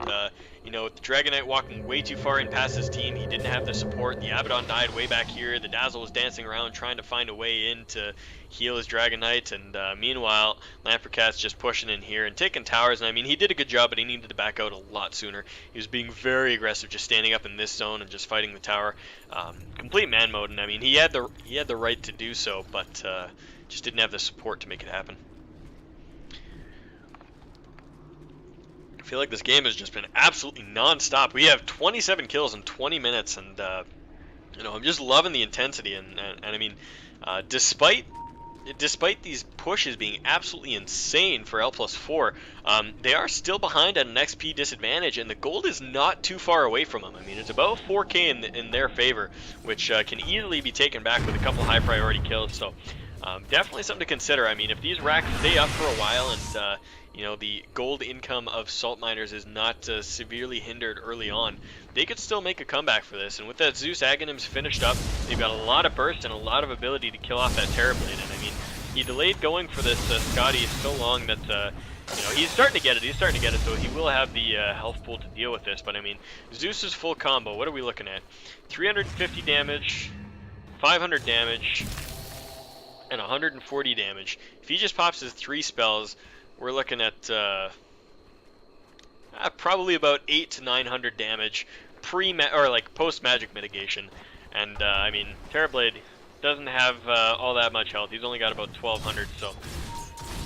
you know, the Dragon Knight walking way too far in past his team. He didn't have the support. The Abaddon died way back here. The Dazzle was dancing around trying to find a way in to heal his Dragon Knight. And meanwhile, Lamperkat's just pushing in here and taking towers. And I mean, he did a good job, but he needed to back out a lot sooner. He was being very aggressive, just standing up in this zone and just fighting the tower. Complete man mode. And I mean, he had the right to do so, but just didn't have the support to make it happen. I feel like this game has just been absolutely non-stop. We have 27 kills in 20 minutes, and you know, I'm just loving the intensity. And I mean, despite these pushes being absolutely insane for L+4, they are still behind at an XP disadvantage, and the gold is not too far away from them. I mean, it's about 4K in their favor, which can easily be taken back with a couple high priority kills. So definitely something to consider. I mean, if these racks stay up for a while and you know, the gold income of salt miners is not severely hindered early on, they could still make a comeback for this. And with that Zeus Aghanims finished up, they've got a lot of burst and a lot of ability to kill off that Terrorblade. And I mean, he delayed going for this Scotty so long that you know, he's starting to get it. He's starting to get it, so he will have the health pool to deal with this. But I mean, Zeus's full combo, what are we looking at? 350 damage, 500 damage, and 140 damage. If he just pops his 3 spells, we're looking at probably about 800 to 900 damage post magic mitigation. And I mean, Terrorblade doesn't have all that much health. He's only got about 1200, so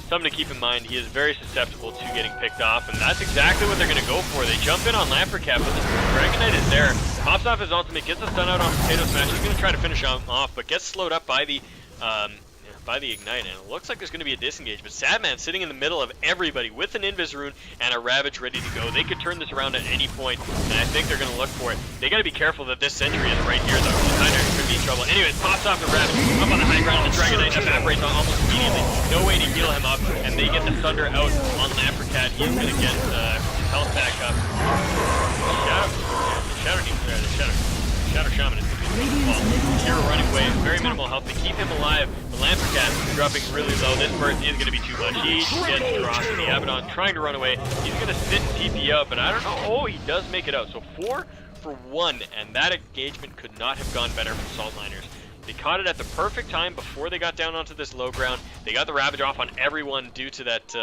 something to keep in mind. He is very susceptible to getting picked off, and that's exactly what they're going to go for. They jump in on Lamperkat, but the Dragon Knight is there. Pops off his ultimate, gets a stun out on Potato Smash. He's going to try to finish him off, but gets slowed up by the Ignite, and it looks like there's going to be a disengage, but Sadman sitting in the middle of everybody with an Invis Rune and a Ravage ready to go. They could turn this around at any point, and I think they're going to look for it. They got to be careful that this Sentry is right here, though. The Tiger could be in trouble. Anyways, pops off the Ravage, up on the high ground, and the Dragon Knight evaporates almost immediately. No way to heal him up, and they get the Thunder out on Lamperkat. He's going to get his health back up. Shadow Shaman is going to be the ball. Hero running away, very minimal health to keep him alive. The Lamperkat dropping really low. This burst is going to be too much. He gets dropped. The Abaddon trying to run away. He's going to sit and TP out, but I don't know. Oh, he does make it out. So 4 for 1, and that engagement could not have gone better for Salt Miners. They caught it at the perfect time before they got down onto this low ground. They got the Ravage off on everyone due to that,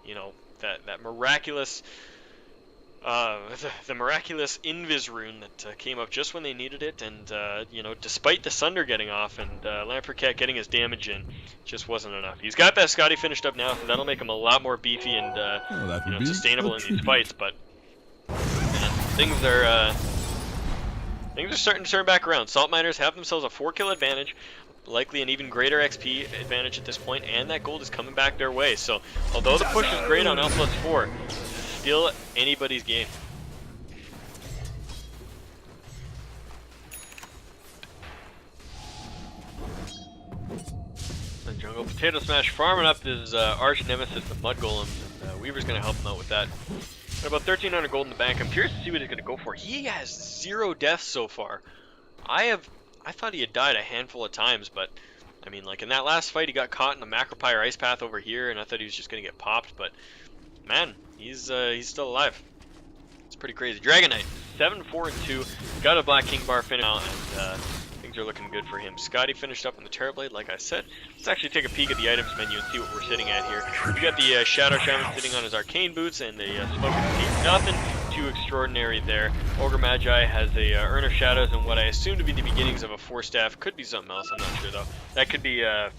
you know, that miraculous. The miraculous Invis Rune that came up just when they needed it, and you know, despite the Sunder getting off and Lamperkat getting his damage in, just wasn't enough. He's got that Scotty finished up now, so that'll make him a lot more beefy and you know, sustainable in these fights. But things are starting to turn back around. Salt Miners have themselves a 4-kill advantage, likely an even greater XP advantage at this point, and that gold is coming back their way. So although the push is great on L+4, still anybody's game. The jungle Potato Smash farming up his arch nemesis, the Mud Golem, and Weaver's going to help him out with that. Got about 1,300 gold in the bank. I'm curious to see what he's going to go for. He has 0 deaths so far. I thought he had died a handful of times, but I mean, like in that last fight, he got caught in the Macropyre Ice Path over here, and I thought he was just going to get popped, but man, he's still alive. It's pretty crazy. Dragon Knight, 7-4-2, got a Black King bar finish now, and things are looking good for him. Scotty finished up on the Terrorblade, like I said. Let's actually take a peek at the items menu and see what we're sitting at here. We got the Shadow Shaman sitting on his Arcane Boots and the Smoking Teeth. Nothing too extraordinary there. Ogre Magi has a Urn of Shadows and what I assume to be the beginnings of a 4-staff. Could be something else, I'm not sure though. That could be an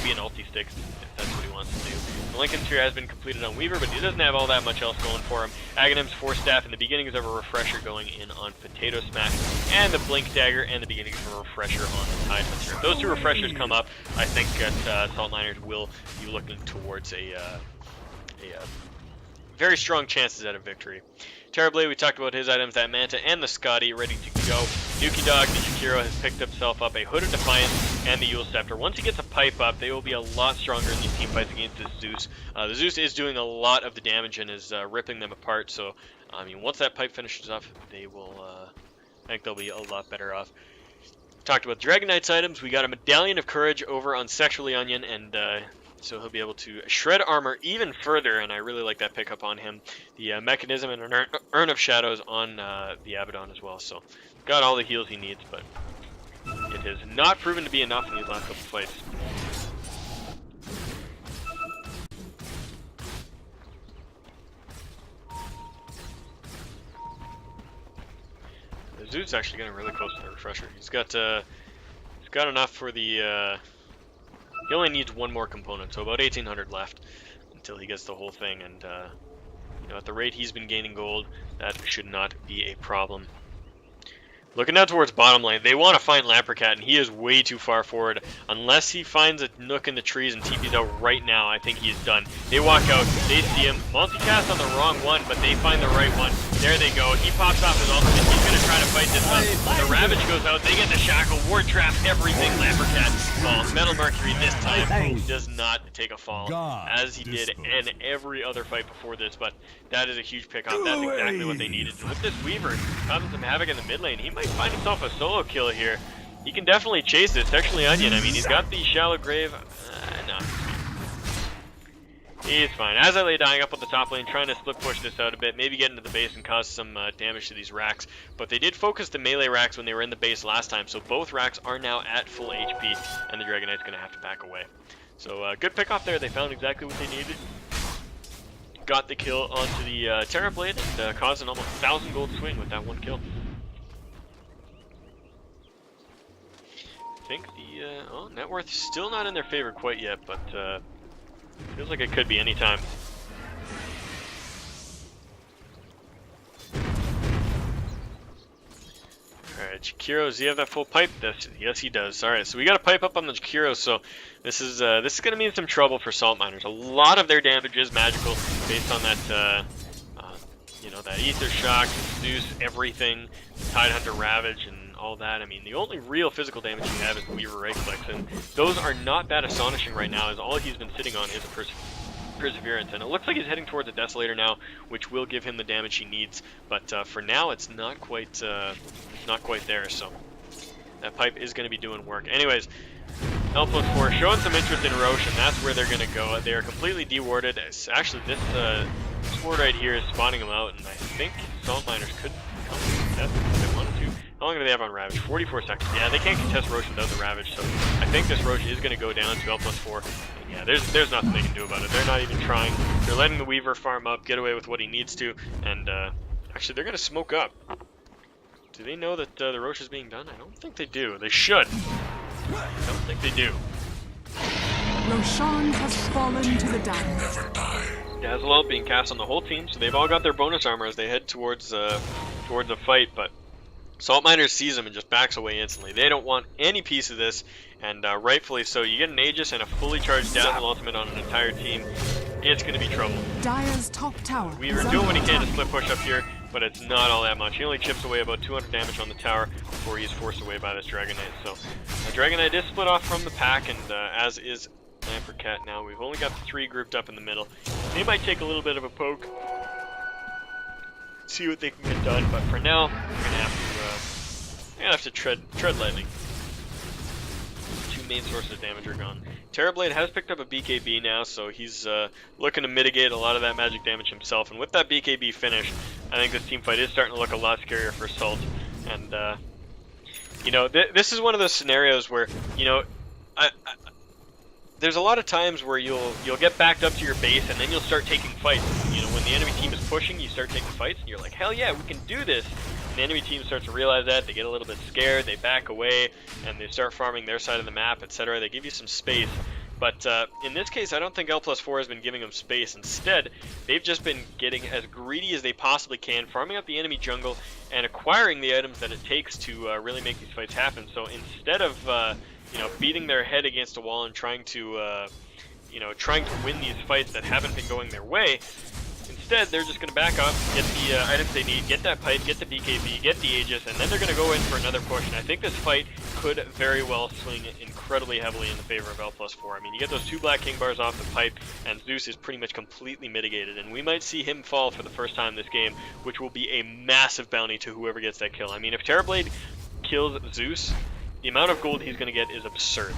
ulti stick if that's what he wants to do. The Lincoln Sphere has been completed on Weaver, but he doesn't have all that much else going for him. Aghanim's 4-staff and the beginnings of a refresher going in on Potato Smash, and the Blink Dagger and the beginnings of a refresher on the Tide Hunter. If those 2 refreshers come up, I think that Salt Miners will be looking towards a very strong chances at a victory. Terrorblade, we talked about his items, that Manta and the Scotty ready to go. Nuki Dog, Ninja Kiro has picked himself up a Hood of Defiance and the Yule Scepter. Once he gets a pipe up, they will be a lot stronger in these team fights against this Zeus. The Zeus is doing a lot of the damage and is ripping them apart, so I mean, once that pipe finishes up, they will, I think they'll be a lot better off. Talked about Dragon Knight's items. We got a Medallion of Courage over on Sexually Onion, and So he'll be able to shred armor even further, and I really like that pickup on him. The mechanism and an Urn of Shadows on the Abaddon as well. So got all the heals he needs, but it has not proven to be enough in these last couple fights. Zeus actually getting really close to the refresher. He's got enough for the. He only needs one more component, so about 1,800 left until he gets the whole thing. And you know, at the rate he's been gaining gold, that should not be a problem. Looking down towards bottom lane, they want to find Lamperkat, and he is way too far forward. Unless he finds a nook in the trees and TP's out right now, I think he is done. They walk out, they see him, multicast on the wrong one, but they find the right one. There they go. He pops off his ultimate. He's going to try to fight this one. The Ravage goes out. They get the Shackle, Ward Trap, everything. Lamperkat falls. Metal Mercury this time does not take a fall, as he did in every other fight before this, but that is a huge pick up. That's exactly what they needed. With this Weaver causing some havoc in the mid lane, he might find himself a solo kill here. He can definitely chase this. Sexually Onion, I mean, he's got the Shallow Grave. No. He's fine. As I lay dying up on the top lane, trying to split push this out a bit, maybe get into the base and cause some damage to these racks. But they did focus the melee racks when they were in the base last time, so both racks are now at full HP, and the Dragon Knight's going to have to back away. So good pick off there. They found exactly what they needed. Got the kill onto the Terrorblade and caused an almost 1,000 gold swing with that one kill. I think the net worth still not in their favor quite yet, but feels like it could be any time. Alright, Jakiro, does he have that full pipe? Yes, he does. Alright, so we got a pipe up on the Jakiro, so this is going to mean some trouble for Salt Miners. A lot of their damage is magical based on that, you know, that Ether Shock, Zeus, everything, Tidehunter Ravage, and all that. I mean, the only real physical damage you have is the Weaver Right Clicks, and those are not that astonishing right now, as all he's been sitting on is a Perseverance, and it looks like he's heading towards a Desolator now, which will give him the damage he needs, but for now it's not quite there, so that pipe is going to be doing work. Anyways, L+4 showing some interest in Roche, and that's where they're going to go. They are completely dewarded. Actually, this ward right here is spawning them out, and I think Salt Miners could come to death if they wanted to. How long do they have on Ravage? 44 seconds. Yeah, they can't contest Roche without the Ravage, so I think this Roche is going to go down to L+4. And yeah, there's nothing they can do about it. They're not even trying. They're letting the Weaver farm up, get away with what he needs to, and actually they're going to smoke up. Do they know that the Roche is being done? I don't think they do. They should. I don't think they do. Roshan has fallen to the dance. Dazzle Ult being cast on the whole team, so they've all got their bonus armor as they head towards a fight, but Salt Miners sees them and just backs away instantly. They don't want any piece of this, and rightfully so. You get an Aegis and a fully charged Dazzle Ultimate on an entire team, it's going to be trouble. Dire's top tower. Weaver doing what he can to split push up here, but it's not all that much. He only chips away about 200 damage on the tower before he's forced away by this Dragon Knight. So the Dragon Knight is split off from the pack, and as is Lamperkat now. We've only got the three grouped up in the middle. They might take a little bit of a poke, see what they can get done, but for now, we're gonna have to tread lightly. Two main sources of damage are gone. Terrorblade has picked up a BKB now, so he's looking to mitigate a lot of that magic damage himself. And with that BKB finished, I think this team fight is starting to look a lot scarier for Salt. And you know, this is one of those scenarios where, you know, there's a lot of times where you'll get backed up to your base and then you'll start taking fights. You know, when the enemy team is pushing, you start taking fights, and you're like, hell yeah, we can do this. And the enemy team starts to realize that, they get a little bit scared, they back away, and they start farming their side of the map, etc. They give you some space. But in this case, I don't think L+4 has been giving them space. Instead, they've just been getting as greedy as they possibly can, farming up the enemy jungle, and acquiring the items that it takes to really make these fights happen. So instead of you know, beating their head against a wall and trying to win these fights that haven't been going their way, instead they're just going to back up, get the items they need, get that pipe, get the BKB, get the Aegis, and then they're going to go in for another push. And I think this fight could very well swing incredibly heavily in the favor of L+4. I mean, you get those two Black King bars off the pipe, and Zeus is pretty much completely mitigated, and we might see him fall for the first time this game, which will be a massive bounty to whoever gets that kill. I mean, if Terrorblade kills Zeus, the amount of gold he's going to get is absurd.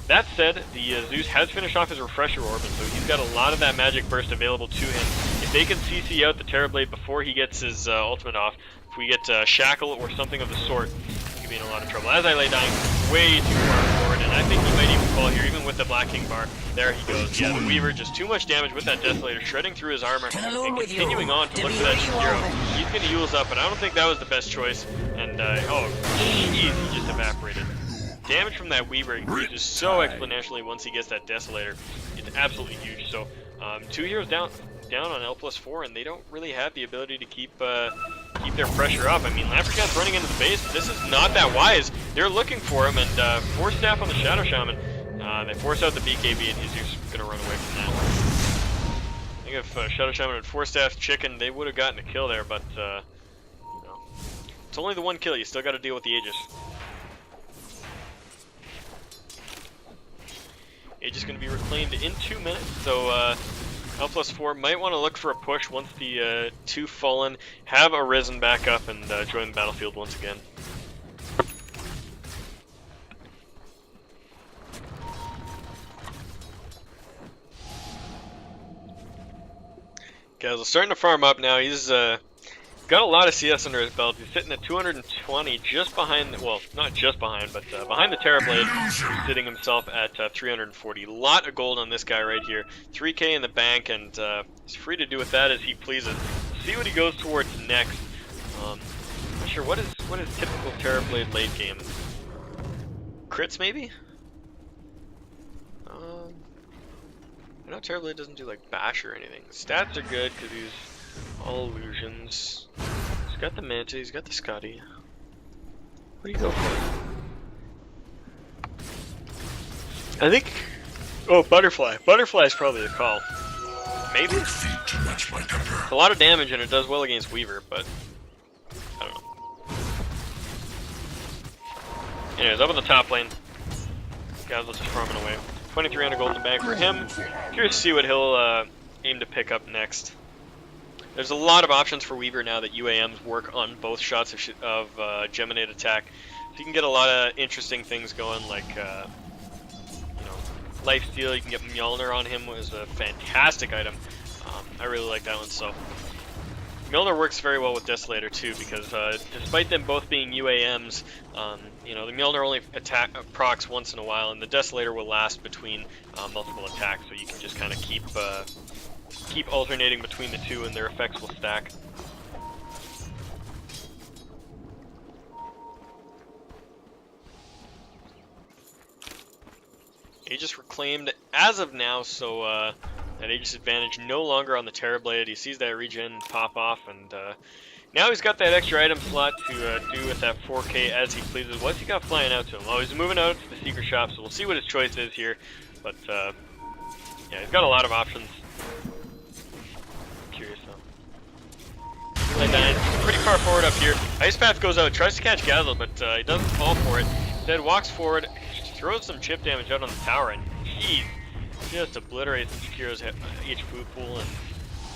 That said, the Zeus has finished off his Refresher Orb, and so he's got a lot of that magic burst available to him. If they can CC out the Terrorblade before he gets his ultimate off, if we get Shackle or something of the sort, he could be in a lot of trouble. As I lay dying way too far forward, and I think he might even fall here, even with the Black King bar. There he goes. Yeah, the Weaver, just too much damage with that Desolator, shredding through his armor, and continuing on to look for that zero. He's going to use up, but I don't think that was the best choice. And, oh, jeez, he just evaporated. Damage from that Weaver increases so exponentially once he gets that Desolator. It's absolutely huge. So, 2 heroes down on L+4, and they don't really have the ability to keep their pressure up. I mean, Lamperkat's running into the base, but this is not that wise. They're looking for him, and Force Staff on the Shadow Shaman. They force out the BKB, and he's just going to run away from that. I think if Shadow Shaman had Force Staff Chicken, they would have gotten a kill there, but, you know, it's only the one kill. You still got to deal with the Aegis. Aegis going to be reclaimed in 2 minutes, so L+4 might want to look for a push once the 2 Fallen have arisen back up and join the battlefield once again. Guys, starting to farm up now. He's got a lot of CS under his belt. He's sitting at 220, just behind, well, not just behind, but behind the Terrorblade. He's sitting himself at 340. A lot of gold on this guy right here. 3K in the bank, and he's free to do with that as he pleases. See what he goes towards next. Not sure, what is typical Terrorblade late game? Crits, maybe? I know Terrorblade doesn't do, like, bash or anything. Stats are good, because he's all illusions. He's got the Manta, he's got the Scotty. What do you go for? I think... Oh, Butterfly. Butterfly is probably the call. Maybe? It's a lot of damage, and it does well against Weaver, but... I don't know. Anyways, up in the top lane. Guys, let's just farming away. 2300 gold in the bank for him. Curious to see what he'll aim to pick up next. There's a lot of options for Weaver now that UAMs work on both shots of Geminate attack. So you can get a lot of interesting things going, like you know, Lifesteal. You can get Mjolnir on him, was a fantastic item. I really like that one. So Mjolnir works very well with Desolator too, because despite them both being UAMs, you know, the Mjolnir only procs once in a while, and the Desolator will last between multiple attacks. So you can just kind of keep alternating between the two, and their effects will stack. Aegis reclaimed as of now, so that Aegis advantage no longer on the Terrorblade. He sees that regen pop off, and now he's got that extra item slot to do with that 4K as he pleases. What's he got flying out to him? Well, he's moving out to the secret shop, so we'll see what his choice is here. But yeah, he's got a lot of options. Curious though. Pretty far forward up here. Ice Path goes out, tries to catch Gazzle, but he doesn't fall for it. Instead walks forward, throws some chip damage out on the tower, and jeez, just obliterates Sekiro's HP pool. And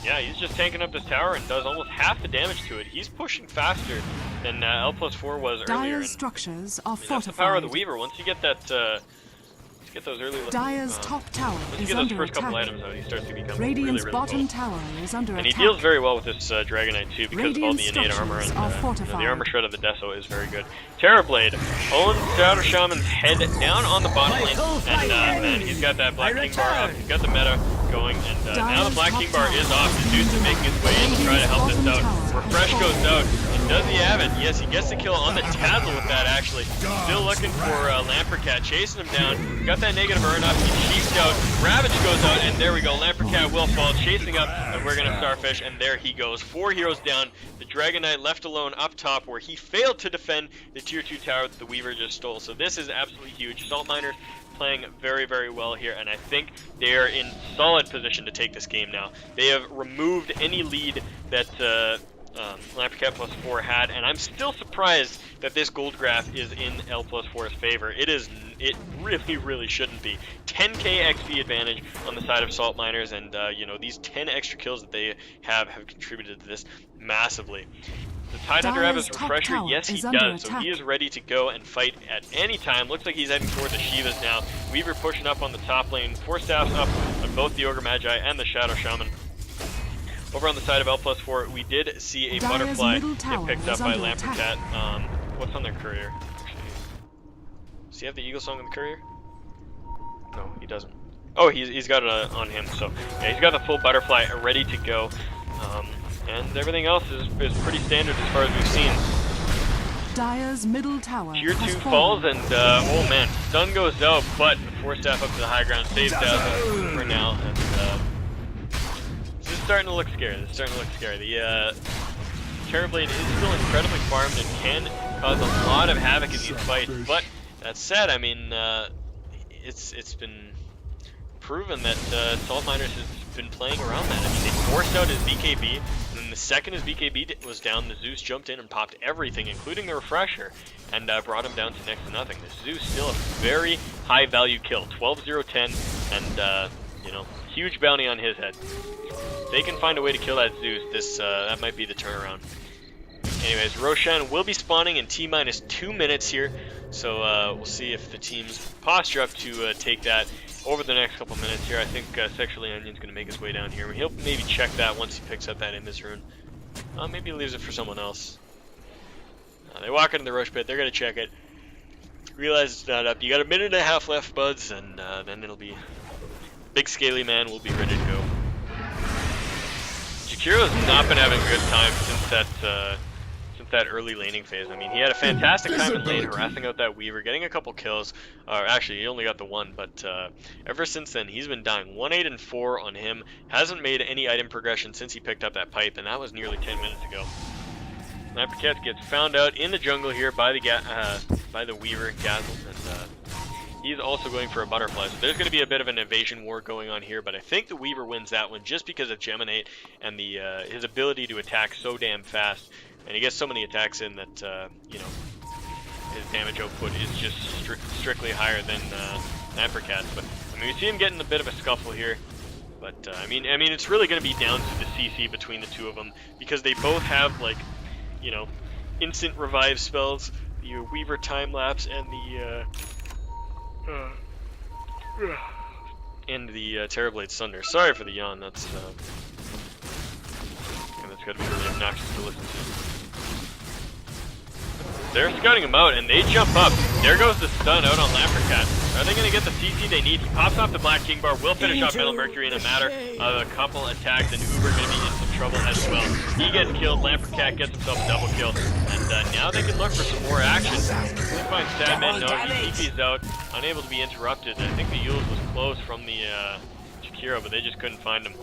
yeah, he's just tanking up this tower and does almost half the damage to it. He's pushing faster than L+4 was earlier. Dire's structures are fortified. That's the power of the Weaver. Once you get that, get those early. Dire's top tower once you is get those under first couple attack. items out, he starts to become Radiant's really bottom close. tower is under And attack. he deals very well with this Dragonite too, because of all the innate armor, and are you know, the armor shred of the Deso is very good. Terrorblade owns Shadow Shaman's head down on the bottom lane, and he's got that Black King bar up. He's got the meta going, and now the Black King bar is off. Zeus is making his way in to try to help this out. Refresh goes out. Does he have it? Yes, he gets the kill on the Dazzle with that, actually. Still looking for Lamperkat, chasing him down. Got that negative burn up, he cheesed out. Ravage goes out, and there we go. Lamperkat will fall, chasing up, and we're gonna Starfish, and there he goes. 4 heroes down. The Dragon Knight left alone up top, where he failed to defend the tier 2 tower that the Weaver just stole. So this is absolutely huge. Salt Miners playing very, very well here, and I think they are in solid position to take this game now. They have removed any lead that Lamperkat +4 had, and I'm still surprised that this gold graph is in L+4's favor. It really, really shouldn't be. 10k XP advantage on the side of Salt Miners, and you know, these 10 extra kills that they have contributed to this massively. The Tidehunter have his Dire's top refresher? tower Yes, he is under does. So attack. he is ready to go and fight at any time. Looks like he's heading toward the Shivas now. Weaver pushing up on the top lane. 4 staffs up on both the Ogre Magi and the Shadow Shaman. Over on the side of L+4, we did see a Dire's butterfly middle get tower picked up is by under Lamperkat. attack. What's on their courier? Actually, does he have the Eagle Song on the courier? No, he doesn't. Oh, he's got it on him. So yeah, he's got the full butterfly ready to go. And everything else is pretty standard as far as we've seen. Dire's middle tower Tier 2 has falls, fallen. and oh man, stun goes out, but the 4 staff up to the high ground saves Dazzle for now. And this is starting to look scary. The Terrorblade is still incredibly farmed and can cause a lot of havoc in these fights. But that said, I mean, it's been proven that Salt Miners has been playing around that. I mean, they forced out his BKB, and then the second his BKB was down, the Zeus jumped in and popped everything, including the refresher, and brought him down to next to nothing. The Zeus still a very high value kill, 12-0-10, and you know, huge bounty on his head. If they can find a way to kill that Zeus, that might be the turnaround. Anyways, Roshan will be spawning in T-minus 2 minutes here, so we'll see if the team's posture up to take that over the next couple minutes here. I think Sexually Onion's going to make his way down here. He'll maybe check that once he picks up that Invis rune. Maybe he leaves it for someone else. They walk into the rush pit, they're going to check it. Realize it's not up. You got a minute and a half left, buds, and then it'll be... Big Scaly Man will be ready to go. Jakiro's not been having a good time since that early laning phase. I mean, he had a fantastic time in lane, harassing out that Weaver, getting a couple kills. Actually, he only got the one, but ever since then, he's been dying. 1-8 and 4 on him. Hasn't made any item progression since he picked up that pipe, and that was nearly 10 minutes ago. Lamperkat gets found out in the jungle here by the Weaver, Gazzle, and he's also going for a butterfly. So there's going to be a bit of an evasion war going on here, but I think the Weaver wins that one just because of Geminate and his ability to attack so damn fast. And he gets so many attacks in that, you know, his damage output is just strictly higher than Lamperkat. But I mean, we see him getting a bit of a scuffle here. But I mean, it's really going to be down to the CC between the two of them, because they both have, like, you know, instant revive spells, the Weaver time lapse, and the Terrorblade's Thunder. Sorry for the yawn. That's got to be really obnoxious to listen to. They're scouting him out, and they jump up. There goes the stun out on Lamperkat. Are they going to get the CC they need? He pops off the Black King Bar, will finish off Metal Mercury in a matter of a couple attacks, and Uber going to be in some trouble as well. He gets killed, Lamperkat gets himself a double kill, and now they can look for some more action. They find Stadman, no, he TP's out, unable to be interrupted. I think the Yules was close from the Jakiro, but they just couldn't find him.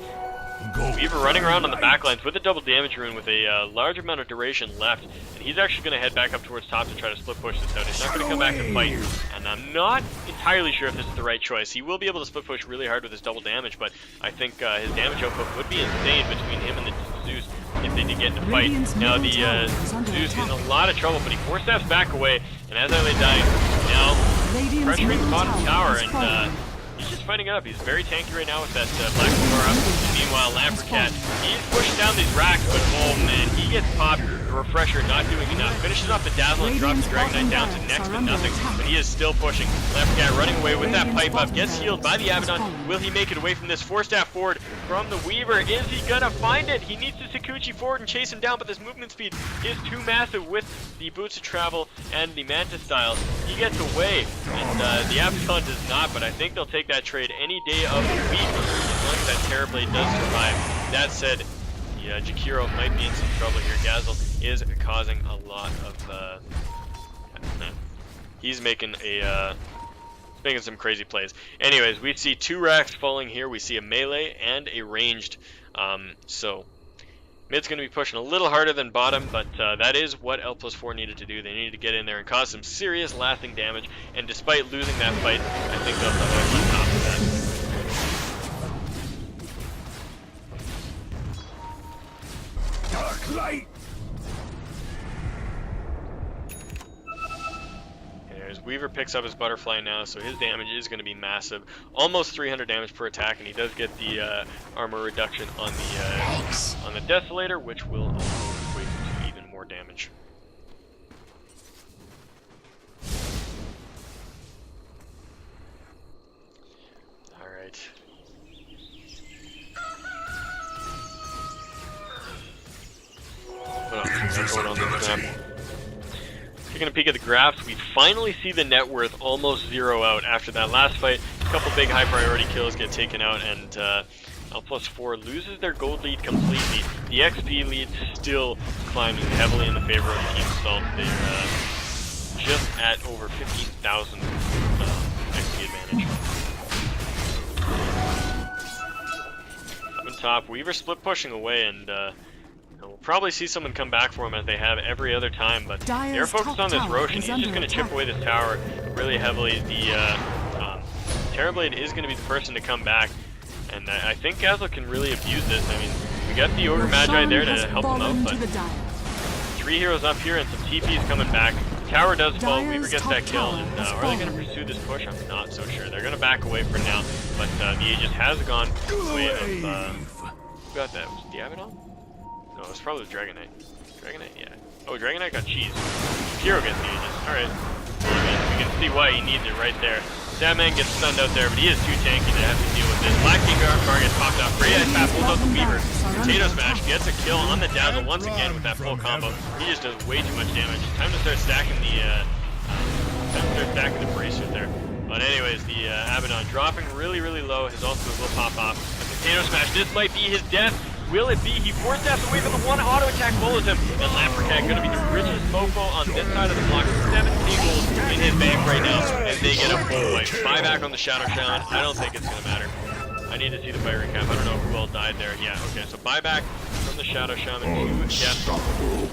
Weaver running around on the backlines with a double damage rune with a large amount of duration left, and he's actually going to head back up towards top to try to split push this out. He's not going to come back and fight, and I'm not entirely sure if this is the right choice. He will be able to split push really hard with his double damage, but I think his damage output would be insane between him and the Zeus if they did get in a fight. Now the Zeus is in a lot of trouble, but he 4 steps back away, and as I lay dying, now pressuring the bottom tower, and he's just fighting it up. He's very tanky right now with that Black Bar up. Meanwhile, Lamperkat, he's pushing down these racks, but oh man, he gets popped. The refresher not doing enough. Finishes off the Dazzle and drops the Dragon Knight down to next to nothing, but he is still pushing. Lamperkat running away with that pipe up, gets healed by the Abaddon. Will he make it away from this 4-staff forward from the Weaver? Is he gonna find it? He needs to Sakuchi forward and chase him down, but this movement speed is too massive with the Boots of Travel and the Manta Styles. He gets away, and the Abaddon does not, but I think they'll take that trade any day of the week as long as that Terrorblade does survive. That said, Jakiro might be in some trouble here. Gazzle is causing a lot of he's making some crazy plays. Anyways, we see 2 racks falling here. We see a melee and a ranged. So mid's going to be pushing a little harder than bottom, but that is what L+4 needed to do. They needed to get in there and cause some serious lasting damage, and despite losing that fight, I think they'll come out on top of that. Dark light. Anyways, Weaver picks up his butterfly now, so his damage is going to be massive. Almost 300 damage per attack, and he does get the armor reduction on the Desolator, which will also equate to even more damage. Alright. Taking a peek at the graphs, we finally see the net worth almost zero out after that last fight. A couple big high priority kills get taken out, and L+4 loses their gold lead completely. The XP lead still climbing heavily in the favor of Team Salt. They're just at over 15,000 XP advantage. Up on top, Weaver split pushing away, and we'll probably see someone come back for him as they have every other time, but they're focused on this Roshan. He's just going to chip away this tower really heavily. The Terrorblade is going to be the person to come back, and I think Gazel can really abuse this. I mean, we got the Ogre Magi there to help him out, but 3 heroes up here and some TPs coming back. Tower does fall, Weaver gets that kill, and are they going to pursue this push? I'm not so sure. They're going to back away for now, but the Aegis has gone away of, who got that? Was it the Abaddon? No, it was probably the Dragon Knight. Dragon Knight, yeah. Oh, Dragon Knight got cheese. Hero gets the Aegis. Alright. We can see why he needs it right there. Sandman gets stunned out there, but he is too tanky to have to deal with this. Black King Bar gets popped out. Great Ice Path pulls out the Weaver. Potato Smash gets a kill on the Dazzle once again with that full combo. He just does way too much damage. Time to start stacking the Bracer there. But anyways, the Abaddon dropping really, really low. His ultimate will pop off. The Potato Smash, this might be his death. Will it be? He forced death away from the one auto attack follows him. And Lamperkat going to be the richest mofo on this side of the block. 17 gold in his bank right now, and they get a full wipe. Buyback on the Shadow Shaman. I don't think it's going to matter. I need to see the fight recap. I don't know who all died there. Yeah, okay. So buyback from the Shadow Shaman to Jeff.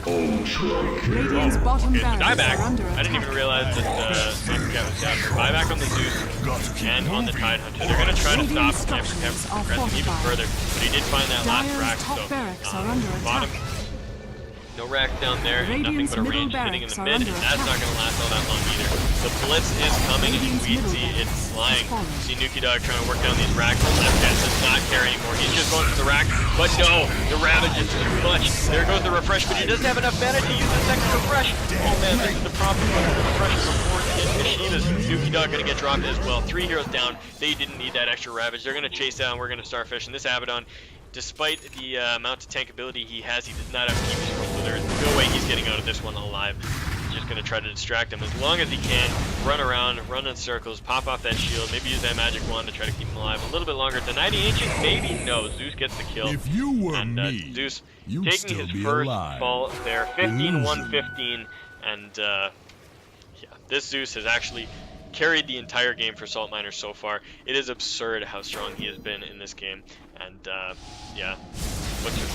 Radiant's bottom dieback. I didn't even realize that Lamperkat was down. Buyback on the Zeus and on the Tidehunter. They're going to try to stop Lamperkat from progressing even further, but he did find that last rack. So bottom. No racks down there, nothing but a range hitting in the mid, and that's not going to last all that long either. The Blitz is coming, and we see it flying. See Nuki Dog trying to work down these racks, but Lamperkat does not care anymore. He's just going for the rack, but no, the Ravage is too much. There goes the refresh, but he doesn't have enough mana to use the second refresh. Oh man, this is the problem with the refresh before Kashida's. Nuki Dog going to get dropped as well. 3 heroes down. They didn't need that extra Ravage. They're going to chase down. We're going to Starfish, and this Abaddon, despite the amount of tankability he has, he does not have keep control, so there is no way he's getting out of this one alive. He's just going to try to distract him as long as he can, run around, run in circles, pop off that shield, maybe use that magic wand to try to keep him alive a little bit longer. Deny the Ancient? Maybe no. Zeus gets the kill. If you were and me, Zeus you'd taking still his be first alive. fall there, 15-1-15, and yeah, this Zeus has actually carried the entire game for Salt Miners so far. It is absurd how strong he has been in this game, and yeah,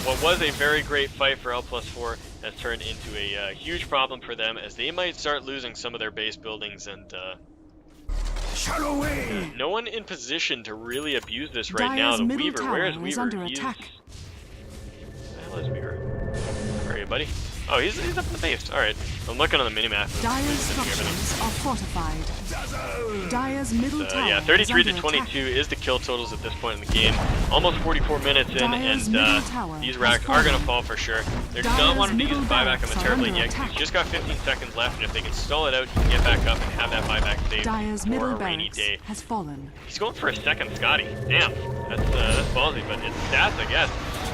what was a very great fight for L+4 has turned into a huge problem for them, as they might start losing some of their base buildings, and no one in position to really abuse this right now. The Weaver, where is Weaver? Under attack. Where the hell is Weaver? Where are you, buddy? Oh, he's up in the base. Alright. I'm looking on the minimap. Dire's structures are fortified. Dire's middle tower yeah, 33-22 is the kill totals at this point in the game. Almost 44 minutes in, and these racks are going to fall for sure. They're not wanting to use the buyback on the Terrorblade yet, because he's just got 15 seconds left, and if they can stall it out, he can get back up and have that buyback saved for a rainy day. Has fallen. He's going for a second Scotty. Damn, that's ballsy, but it's stats, I guess.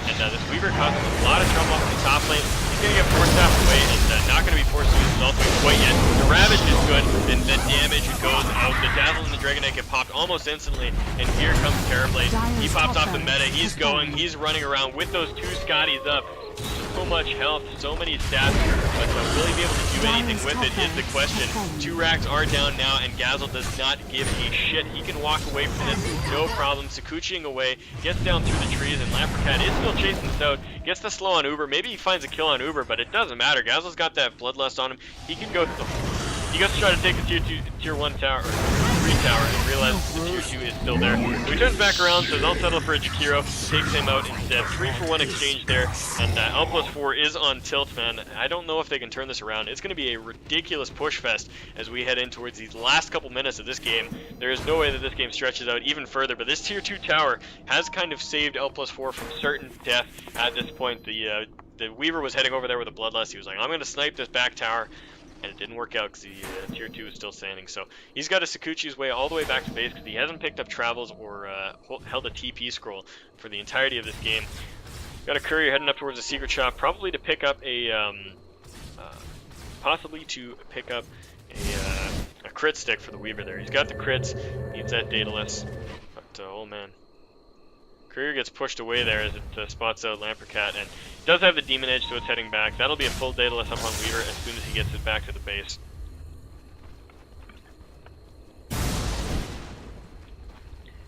And this Weaver causes a lot of trouble up in the top lane. He's going to get forced half away, and not going to be forced to use his ultimate quite yet. The Ravage is good, and the damage goes out. The Dazzle and the Dragon Knight get popped almost instantly, and here comes Terrorblade. He pops off the meta, he's going, he's running around with those 2 Scotties up. So much health, so many stats, but will he be able to do anything with it is the question. 2 racks are down now, and Gazel does not give a shit. He can walk away from this, no problem. Sakuchiing away, gets down through the trees, and Lamperkat is still chasing this out. Gets the slow on Uber, maybe he finds a kill on Uber, but it doesn't matter. Gazel's got that bloodlust on him. He can go he goes to try to take the tier 1 tower, or 3 tower, and realizes the tier 2 is still there. So he turns back around, says I'll settle for a Jakiro, takes him out instead. 3-for-1 exchange there, and L+4 is on tilt, man. I don't know if they can turn this around. It's going to be a ridiculous push fest as we head in towards these last couple minutes of this game. There is no way that this game stretches out even further, but this tier 2 tower has kind of saved L+4 from certain death at this point. The the Weaver was heading over there with a Bloodlust. He was like, I'm going to snipe this back tower. And it didn't work out because the tier 2 is still standing. So he's got to Sakuchi's way all the way back to base because he hasn't picked up travels or held a TP scroll for the entirety of this game. Got a courier heading up towards the secret shop, probably to pick up a a crit stick for the Weaver there. He's got the crits, needs that Daedalus, but oh man. Courier gets pushed away there as it spots out Lamperkat, and does have the Demon Edge, so it's heading back. That'll be a full Daedalus up on Weaver as soon as he gets it back to the base.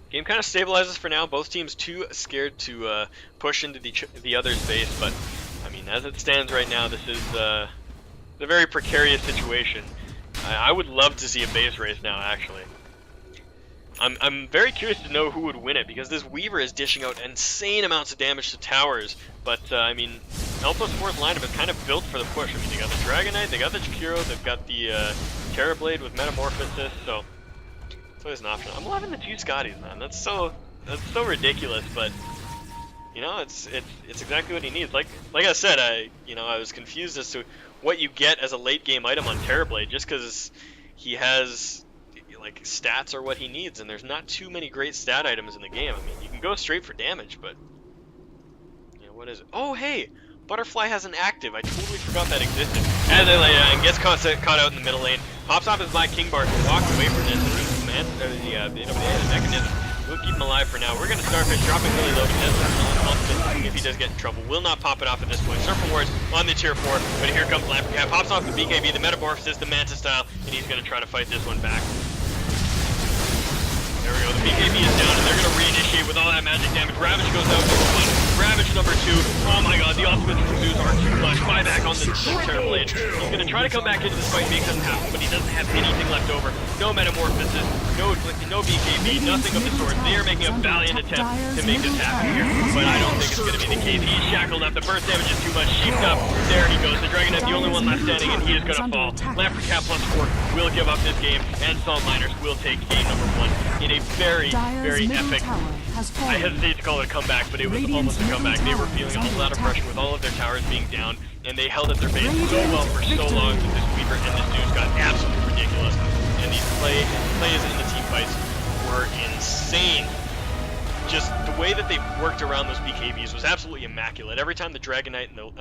Game kind of stabilizes for now. Both teams too scared to push into the other's base, but I mean, as it stands right now, this is a very precarious situation. I would love to see a base race now, actually. I'm very curious to know who would win it, because this Weaver is dishing out insane amounts of damage to towers, but I mean, Alpha's fourth lineup is kind of built for the push. I mean, they got the Dragonite, they got the Chikiro, they've got the Terrorblade with Metamorphosis, so it's always an option. I'm loving the 2 Scotties, man. That's so ridiculous, but you know, it's exactly what he needs. Like I said, I was confused as to what you get as a late game item on Terrorblade, just because he has like stats are what he needs, and there's not too many great stat items in the game. I mean, you can go straight for damage, but you know, what is it? Oh, hey, Butterfly has an active. I totally forgot that existed. As and gets caught out in the middle lane, pops off his Black King Bar, walks away from this, and the mechanism will keep him alive for now. We're gonna Starfish, dropping really low because if he does get in trouble, will not pop it off at this point. Surf Rewards on the tier 4, but here comes Lamperkat, pops off the BKB, the Metamorphosis, the Manta style, and he's gonna try to fight this one back. There we go, the BKB is down, and they're going to reinitiate with all that magic damage. Ravage goes out number 1, Ravage number 2. Oh my god, the ultimates from Zeus are too much. Buyback on the Terrorblade. He's going to try to come back into this fight, make something happen, but he doesn't have anything left over. No Metamorphosis, no BKB, nothing of the sort. They are making a valiant attempt to make this happen here, but I don't think it's going to be the case. He's shackled up, the burst damage is too much, sheeped up. There he goes, the Dragonite, the only one left standing, and he is going to fall. Lamperkat plus 4 will give up this game, and Salt Miners will take game number 1 in a very epic, I hesitate to call it a comeback, but it was almost a comeback. They were feeling a whole lot of pressure with all of their towers being down, and they held at their base so well for so long that this Weaver and this Zeus got absolutely ridiculous. And these plays in the team fights were insane. Just the way that they worked around those BKBs was absolutely immaculate. Every time the Dragonite and the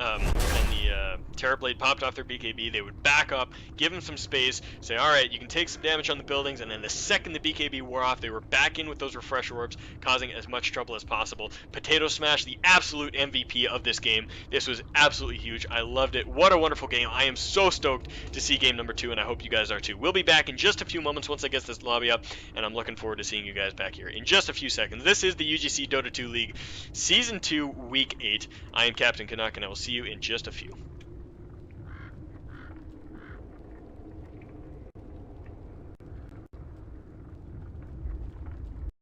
Terrorblade popped off their BKB, they would back up, give them some space, say, alright, you can take some damage on the buildings, and then the second the BKB wore off, they were back in with those Refresher Orbs, causing as much trouble as possible. Potato Smash, the absolute MVP of this game. This was absolutely huge. I loved it. What a wonderful game. I am so stoked to see game number 2, and I hope you guys are too. We'll be back in just a few moments once I get this lobby up, and I'm looking forward to seeing you guys back here in just a few seconds. This is the UGC Dota 2 League, Season 2, Week 8. I am Cptn.Canuck, and I will see you in just a few.